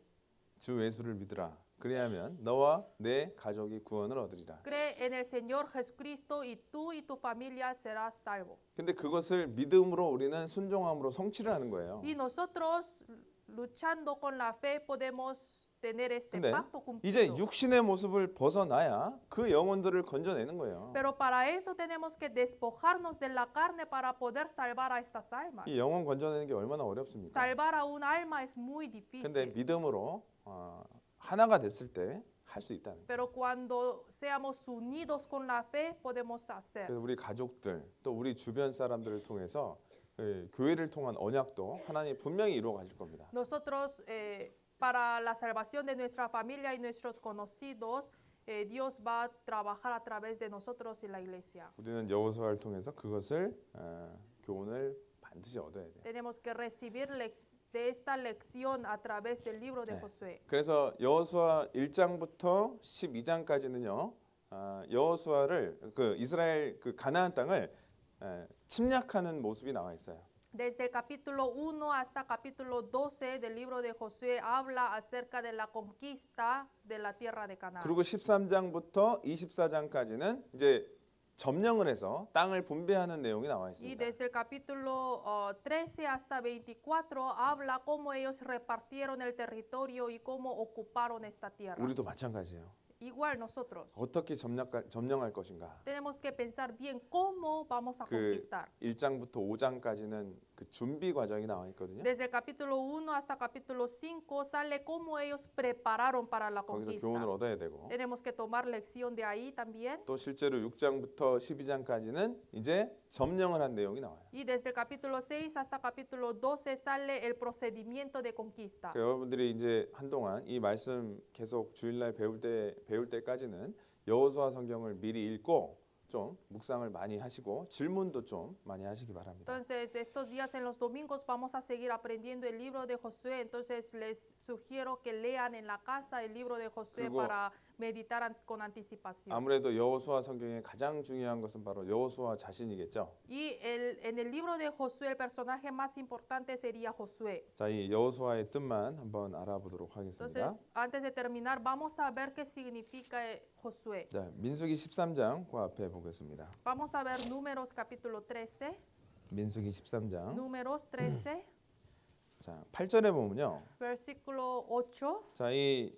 주 예수를 믿으라. 그리하면 너와 내 가족이 구원을 얻으리라. Cree en el Señor Jesucristo y tú y tu familia serás salvo. 근데 그것을 믿음으로 우리는 순종함으로 성취를 하는 거예요. Y nosotros luchando con la fe podemos tener este 근데 pacto 이제 cumplido. 육신의 모습을 벗어나야 그 영혼들을 건져내는 거예요. Pero para eso tenemos que despojarnos de la carne para poder salvar a estas almas. 이 영혼 건져내는 게 얼마나 어렵습니까? Salvar a un alma es muy 근데 difícil. 믿음으로 하나가 됐을 때 할 수 있다는 거예요. Pero cuando seamos unidos con la fe, podemos hacer. 그래서 우리 가족들 또 우리 주변 사람들을 통해서 교회를 통한 언약도 하나님 분명히 이루어 가실 겁니다. Nosotros, para la salvación de nuestra familia y nuestros conocidos, Dios va a trabajar a través de nosotros y la iglesia. 우리는 여호수아를 통해서 그것을 교훈을 반드시 얻어야 돼요. Tenemos que recibir de esta lección a través del libro de 네. Josué. 그래서 여호수아 1장부터 12장까지는요. 여호수아를 그 이스라엘 그 가나안 땅을 침략하는 모습이 나와 있어요. Desde el capítulo 1 hasta capítulo 12 del libro de Josué habla acerca de la conquista de la tierra de Canaán. 그리고 13장부터 24장까지는 이제 점령을 해서 땅을 분배하는 내용이 나와 Y 있습니다. desde el capítulo 13 hasta 24 habla cómo ellos repartieron el territorio y cómo ocuparon esta tierra. 우리도 마찬가지예요. Igual nosotros 어떻게 점령할 것인가? tenemos que pensar bien cómo vamos a 그 conquistar. 1장부터 5장까지는 그 준비 과정이 나와 있거든요. Desde el capítulo 1 hasta capítulo 5 sale cómo ellos prepararon para la 거기서 conquista. 교훈을 얻어야 되고 Tenemos que tomar lección de ahí también. 또 실제로 6장부터 12장까지는 이제 점령을 한 내용이 나와요. Y desde el capítulo 6 hasta capítulo 12 sale el procedimiento de conquista. 여러분들이 이제 한동안 이 말씀 계속 주일날 배울 때까지는 여호수아 성경을 미리 읽고 좀 묵상을 많이 하시고 질문도 좀 많이 하시기 바랍니다. Entonces, estos días en los domingos vamos a seguir aprendiendo el libro de Josué. Entonces, les sugiero que lean en la casa el libro de Josué 그리고 para meditar con anticipación. 아무래도 여호수아 성경의 가장 중요한 것은 바로 여호수아 자신이겠죠. Y en el libro de Josué el personaje más importante sería Josué. 자, 이 여호수아의 뜻만 한번 알아보도록 Entonces, 하겠습니다. antes de terminar, vamos a ver qué significa Josué. 자, 민수기 13장 그 앞에 보겠습니다. Vamos a ver Números capítulo 13. 민수기 13장. Números 13, 자, 8절에 보면요. versículo 8. 자, 이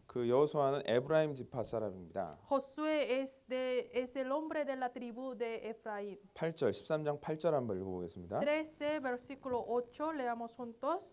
그 여호수아는 에브라임 지파 사람입니다. Josué es el hombre de la tribu de Efraín. 8절 13장 8절 한번 읽어보겠습니다. 13, versículo 8, leamos juntos.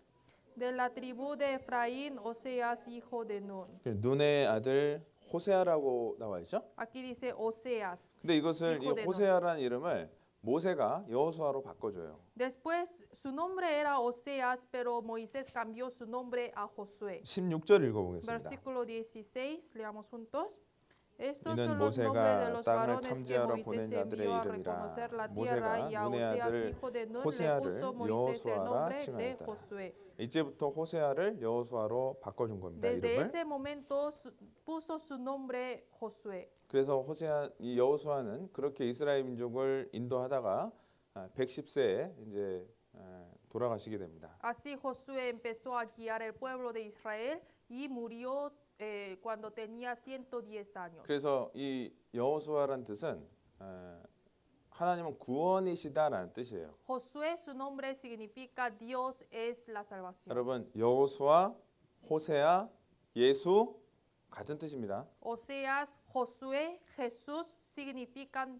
De la tribu de Efraín, Oseas, hijo de Nun. 눈의 아들 호세아라고 나와 있죠. Aquí dice Oseas. 근데 이것을 이 hijo de Nun. 호세아라는 이름을 모세가 여호수아로 바꿔줘요. Después su nombre era Oseas, pero Moisés cambió su nombre a Josué. 16절 읽어보겠습니다. Versículo 16, leamos juntos. Estos 이는 son los nombres de 모세가 los 땅을 varones que 탐지하러 Moisés 보낸 자들의 envió a 이름이라. reconocer la tierra y a 모세가 눈의 Oseas, 아들 hijo de Nun, le 호세아를 puso Moisés el 여호수아라 nombre de 칭하였다. Josué. 이제부터 호세아를 여호수아로 바꿔준 겁니다. Desde 이름을. ese momento puso su nombre Josué. 그래서 호세아 이 여호수아는 그렇게 이스라엘 민족을 인도하다가 110세에 이제 돌아가시게 됩니다. Así Josué empezó a guiar el pueblo de Israel y murió cuando tenía 110 años. 그래서 이 여호수아란 뜻은 하나님은 구원이시다라는 뜻이에요. Josué, su nombre significa Dios es la salvación. 여러분 여호수아, 호세아, 예수 같은 뜻입니다. Oseas, Josué, Jesús significan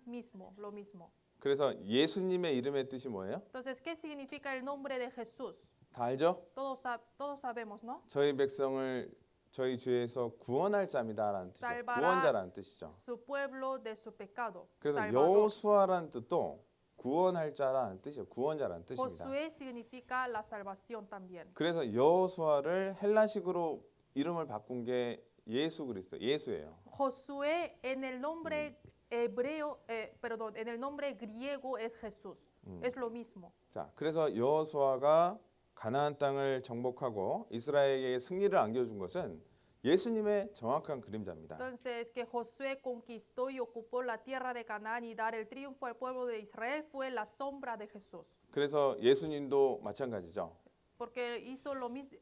lo mismo. 그래서 예수님의 이름의 뜻이 뭐예요? Entonces, ¿qué significa el nombre de Jesús? 다 알죠? Todos sabemos, ¿no? 저희 백성을 저희 죄에서 구원할 자입니다라는 뜻이죠. Salvará 구원자라는 뜻이죠. su pueblo de su pecado. 그래서 Salvador. 여호수아라는 뜻도 구원할 자라는 뜻이죠. 구원자라는 뜻입니다. Josué significa la salvación también. 그래서 여호수아를 헬라식으로 이름을 바꾼 게 예수 그리스도, 예수예요. Josué en el nombre hebreo, en el nombre griego es Jesús. Es lo mismo. 자, 그래서 여호수아가 가나안 땅을 정복하고 이스라엘에게 승리를 안겨준 것은 예수님의 정확한 그림자입니다. Entonces, que Josué conquistó y ocupó la tierra de Canaán y dar el triunfo al pueblo de Israel fue la sombra de Jesús. 그래서 예수님도 마찬가지죠. Porque hizo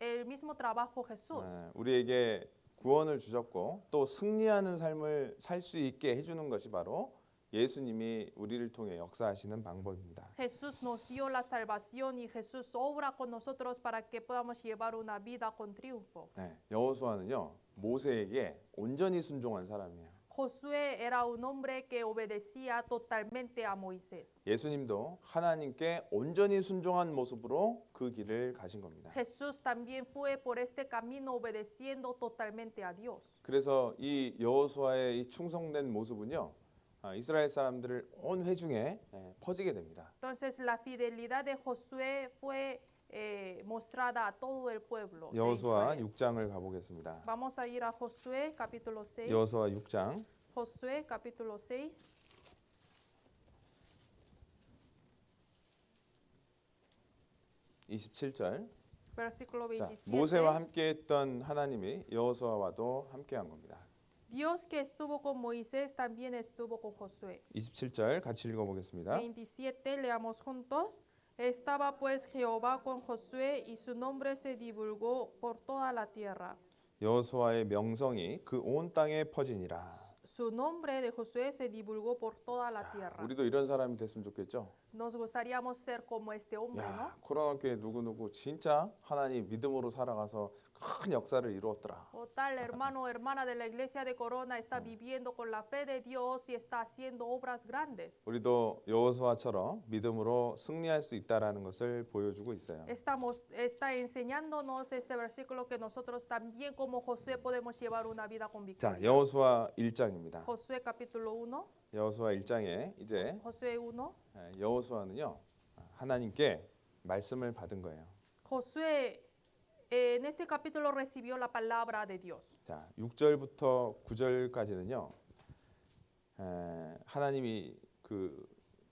el mismo trabajo Jesús. 우리에게 구원을 주셨고 또 승리하는 삶을 살 수 있게 해주는 것이 바로 예수님이 우리를 통해 역사하시는 방법입니다. Jesús nos dio la salvación y Jesús obra con nosotros para que podamos llevar una vida con triunfo. 네, 여호수아는요 모세에게 온전히 순종한 사람이에요. Josué era un hombre que obedecía totalmente a Moisés. 예수님도 하나님께 온전히 순종한 모습으로 그 길을 가신 겁니다. Jesús también fue por este camino obedeciendo totalmente a Dios. 그래서 이 여호수아의 이 충성된 모습은요 이스라엘 사람들을 온 회중에 퍼지게 됩니다. Entonces la fidelidad de Josué fue mostrada a todo el pueblo de 여호수아 Israel. 6장을 가보겠습니다. Vamos a ir a Josué capítulo 6. 여호수아 6장 Josué capítulo 6. 27절. Versículo 자, 27. 모세와 함께했던 하나님이 여호수아와도 함께한 겁니다. Dios que estuvo con Moisés también estuvo con Josué. 27절 같이 읽어보겠습니다. 27, leamos juntos. Estaba pues Jehová con Josué y su nombre se divulgó por toda la tierra. 여호수아의 명성이 그 온 땅에 퍼지니라. Su nombre de Josué se divulgó por toda la tierra. 우리도 이런 사람이 됐으면 좋겠죠. Nos gustaríamos ser como este hombre, ¿no? 야, 코로나 교회 누구누구 진짜 하나님 믿음으로 살아가서 큰 역사를 이루었더라. O tal hermano o hermana de la iglesia de Corona está viviendo con la fe de Dios y está haciendo obras grandes. 우리도 여호수아처럼 믿음으로 승리할 수 있다라는 것을 보여주고 있어요. Está enseñándonos este versículo que nosotros también como Josué podemos llevar una vida con 자, victoria. 여호수아 1장입니다. Josué capítulo 1. 여호수아 1장에 이제 Josué 1. 여호수아는요 하나님께 말씀을 받은 거예요. Josué en este capítulo recibió la palabra de Dios. 자, 6절부터 9절까지는요 하나님이 그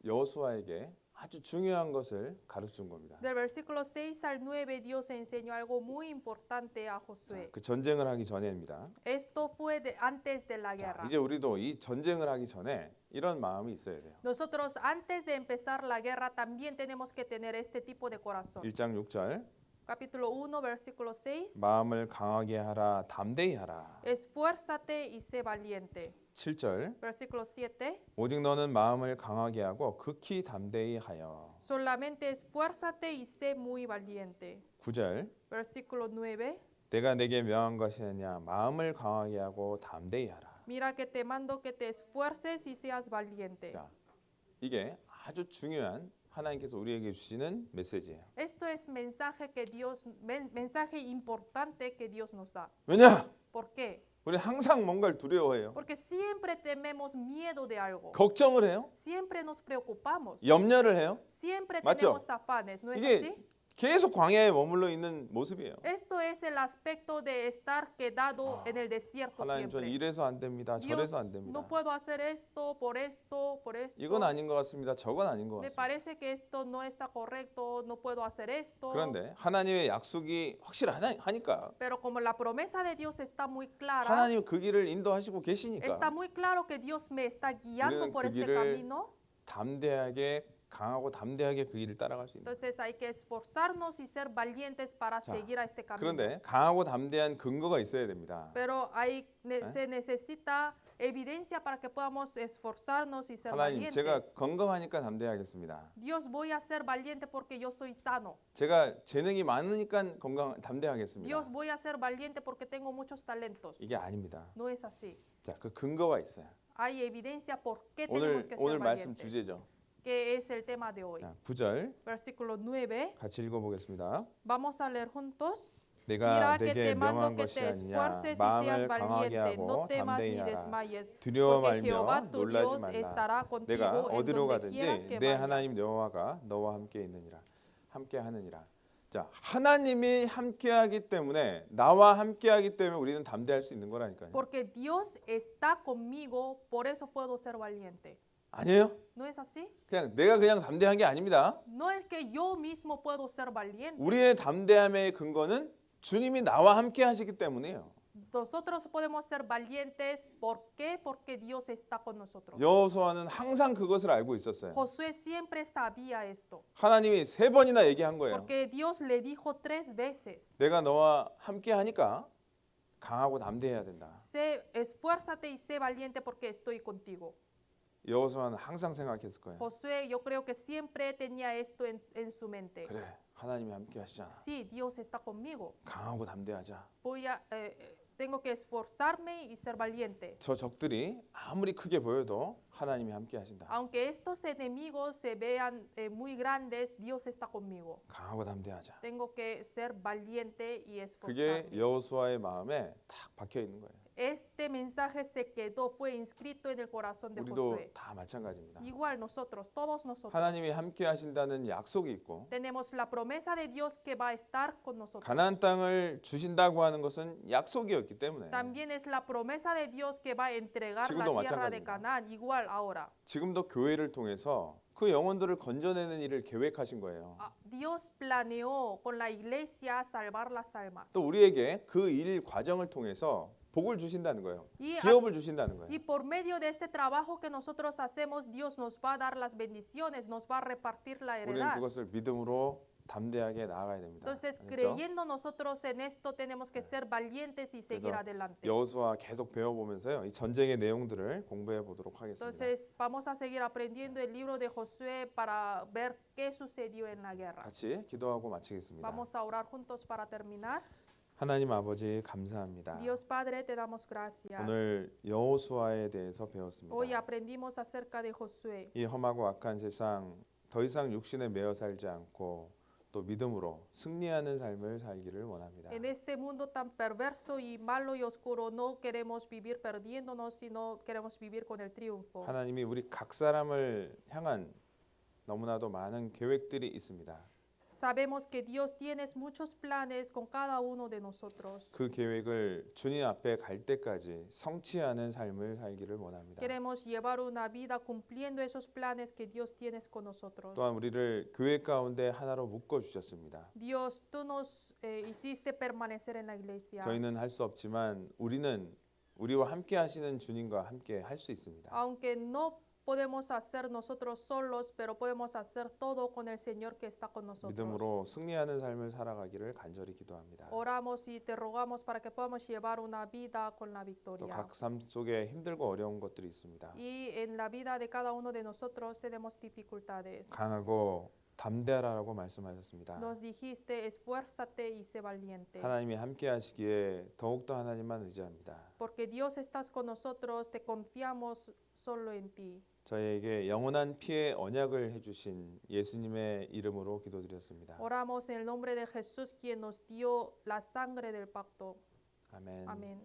여호수아에게 아주 중요한 것을 가르친 겁니다. Del versículo 6 al 9 Dios enseñó algo muy importante a 자, Josué. 그 전쟁을 하기 전에입니다. Esto fue antes de la 자, guerra. 이제 우리도 이 전쟁을 하기 전에 이런 마음이 있어야 돼요. Nosotros antes de empezar la guerra también tenemos que tener este tipo de corazón. 1장 6절 Capítulo 1, versículo 6. 마음을 강하게 하라 담대히 하라. Esfuérzate y sé valiente. 7절 Versículo 7. 오직 너는 마음을 강하게 하고 극히 담대히 하여. Solamente esfuérzate y sé muy valiente. 9절 Versículo 9. 내가 내게 명한 것이 아니냐 마음을 강하게 하고 담대히 하라. Mira que te mando que te esfuerces y seas valiente. 자, 이게 아주 중요한 하나님께서 우리에게 주시는 메시지예요. Esto es mensaje importante que Dios nos da. 왜냐? ¿Por qué? 우리 항상 뭔가를 두려워해요. Porque siempre tenemos miedo de algo. 걱정을 해요. Siempre nos preocupamos. 염려를 해요. Siempre 맞죠? tenemos afanes, ¿no es 이게 así? 계속 광야에 머물러 있는 모습이에요. Esto es el aspecto de estar quedado en el desierto 하나님 전 siempre. 이래서 안 됩니다. Dios, 저래서 안 됩니다. no puedo hacer esto, por esto, por esto. 이건 아닌 것 같습니다. 저건 아닌 것 Me 같습니다. parece que esto no está correcto, no puedo hacer esto. 그런데 하나님의 약속이 확실하니까 Pero como la promesa de Dios está muy clara, 하나님 그 길을 인도하시고 está 계시니까 muy claro que Dios me está guiando 우리는 por 그 este 길을 camino. 담대하게 강하고 담대하게 그 길을 따라갈 수 있는. Entonces hay que esforzarnos y ser valientes para 자, seguir a este camino. 그런데 강하고 담대한 근거가 있어야 됩니다. Pero se necesita evidencia para que podamos esforzarnos y ser 하나님 valientes. 제가 건강하니까 담대하겠습니다. Dios, voy a ser valiente porque yo soy sano. 제가 재능이 많으니까 담대하겠습니다. Dios, voy a ser valiente porque tengo muchos talentos. 이게 아닙니다. No es así. 자, 그 근거가 있어요. Hay evidencia por qué tenemos que ser 오늘 말씀 valientes. 주제죠. Que es el tema de hoy. 자, 9절 Versículo 9. 같이 읽어보겠습니다. Vamos a leer juntos. 내가 Mira que 내게 te mando 명한 que 것이 te 아니냐 esfuerces y seas 마음을 강하게 valiente, no 하고 temas 담대히 ni 하라. desmayes, 두려워 porque Jehová 말며 tu 놀라지 Dios 말라. estará 내가 contigo en 어디로 donde quiera 가든지 que 내 하나님 vayas. 여호와가 너와 함께 있느니라. 함께 하느니라. 자, 하나님이 함께하기 때문에 나와 함께하기 때문에 우리는 담대할 수 있는 거라니까요. Porque Dios está conmigo, por eso puedo ser valiente. 아니에요? ¿No es así? 내가 그냥 담대한 게 아닙니다. No es que yo mismo puedo ser valiente. 우리의 담대함의 근거는 주님이 나와 함께 하시기 때문이에요. Nosotros podemos ser valientes. ¿Por qué? Porque Dios está con nosotros. 여호수아는 항상 그것을 알고 있었어요. Josué siempre sabía esto. 하나님이 3번이나 얘기한 거예요. Porque Dios le dijo 3 veces. 내가 너와 함께 하니까 강하고 담대해야 된다. Esfuérzate y sé valiente porque estoy contigo. 여호수아는 항상 생각했을 거예요. Josué, yo creo que siempre tenía esto en su mente. 그래, 하나님이 함께 하시잖아. Sí, Dios está conmigo. 강하고 담대하자. Tengo que esforzarme y ser valiente. 저 적들이 아무리 크게 보여도 하나님이 함께 하신다. Aunque estos enemigos se vean muy grandes, Dios está conmigo. 강하고 담대하자. Tengo que ser valiente y 그게 esforzarme. 여호수아의 마음에 딱 박혀 있는 거예요. Este mensaje se quedó, fue inscrito en el corazón de 우리도 Josué. 다 마찬가지입니다. Igual nosotros, todos nosotros, 하나님이 함께 하신다는 약속이 있고 tenemos la promesa de Dios que va a estar con nosotros. 가나안 땅을 주신다고 하는 것은 약속이었기 때문에 También es la promesa de Dios que va a entregar 지금도 la tierra de 마찬가지입니다. Canaán, igual ahora. 지금도 교회를 통해서 그 영혼들을 건져내는 일을 계획하신 거예요. Dios planeó con la iglesia salvar las almas. 또 우리에게 그 일 과정을 통해서 복을 주신다는 거예요. Y, 기업을 주신다는 거예요. y por medio de este trabajo que nosotros hacemos, Dios nos va a dar las bendiciones, nos va a repartir la 우리는 heredad. 그것을 믿음으로 담대하게 나아가야 됩니다. Entonces, 알겠죠? creyendo nosotros en esto, tenemos que ser valientes y seguir 그래서 adelante. 여호수아 계속 배워보면서요, 이 전쟁의 내용들을 공부해 보도록 하겠습니다. Entonces, vamos a seguir aprendiendo el libro de Josué para ver qué sucedió en la guerra. 같이 기도하고 마치겠습니다. Vamos a orar juntos para terminar. 하나님 아버지 감사합니다. Dios Padre, te damos gracias. 오늘 여호수아에 대해서 배웠습니다. Hoy aprendimos acerca de Josué. 이 험하고 악한 세상 더 이상 육신에 매여 살지 않고 또 믿음으로 승리하는 삶을 살기를 원합니다. En este mundo tan perverso y malo y oscuro no queremos vivir perdiéndonos, sino queremos vivir con el triunfo. 하나님이 우리 각 사람을 향한 너무나도 많은 계획들이 있습니다. Sabemos que Dios tiene muchos planes con cada uno de nosotros. 그 계획을 주님 앞에 갈 때까지 성취하는 삶을 살기를 원합니다. Queremos llevar una vida cumpliendo esos planes que Dios tiene con nosotros. 또한 우리를 교회 가운데 하나로 묶어 주셨습니다. Dios, tú nos hiciste permanecer en la iglesia. 저희는 할 수 없지만 우리는 우리와 함께 하시는 주님과 함께 할 수 있습니다. Aunque no podemos hacer nosotros solos, pero podemos hacer todo con el Señor que está con nosotros. 믿음으로 승리하는 삶을 살아가기를 간절히 기도합니다. Oramos y te rogamos para que podamos llevar una vida con la 또 victoria. 각 삶 속에 힘들고 어려운 것들이 있습니다. Y en la vida de cada uno de nosotros tenemos dificultades. 강하고 담대하라고 말씀하셨습니다. Nos dijiste, esfuérzate y sé valiente. 하나님이 함께 하시기에 더욱더 하나님만 의지합니다. Porque Dios estás con nosotros, te confiamos solo en ti. 저희에게 영원한 피의 언약을 해주신 예수님의 이름으로 기도드렸습니다. Oramos en el nombre de Jesús, quien nos dio la sangre del pacto. 아멘. Amén.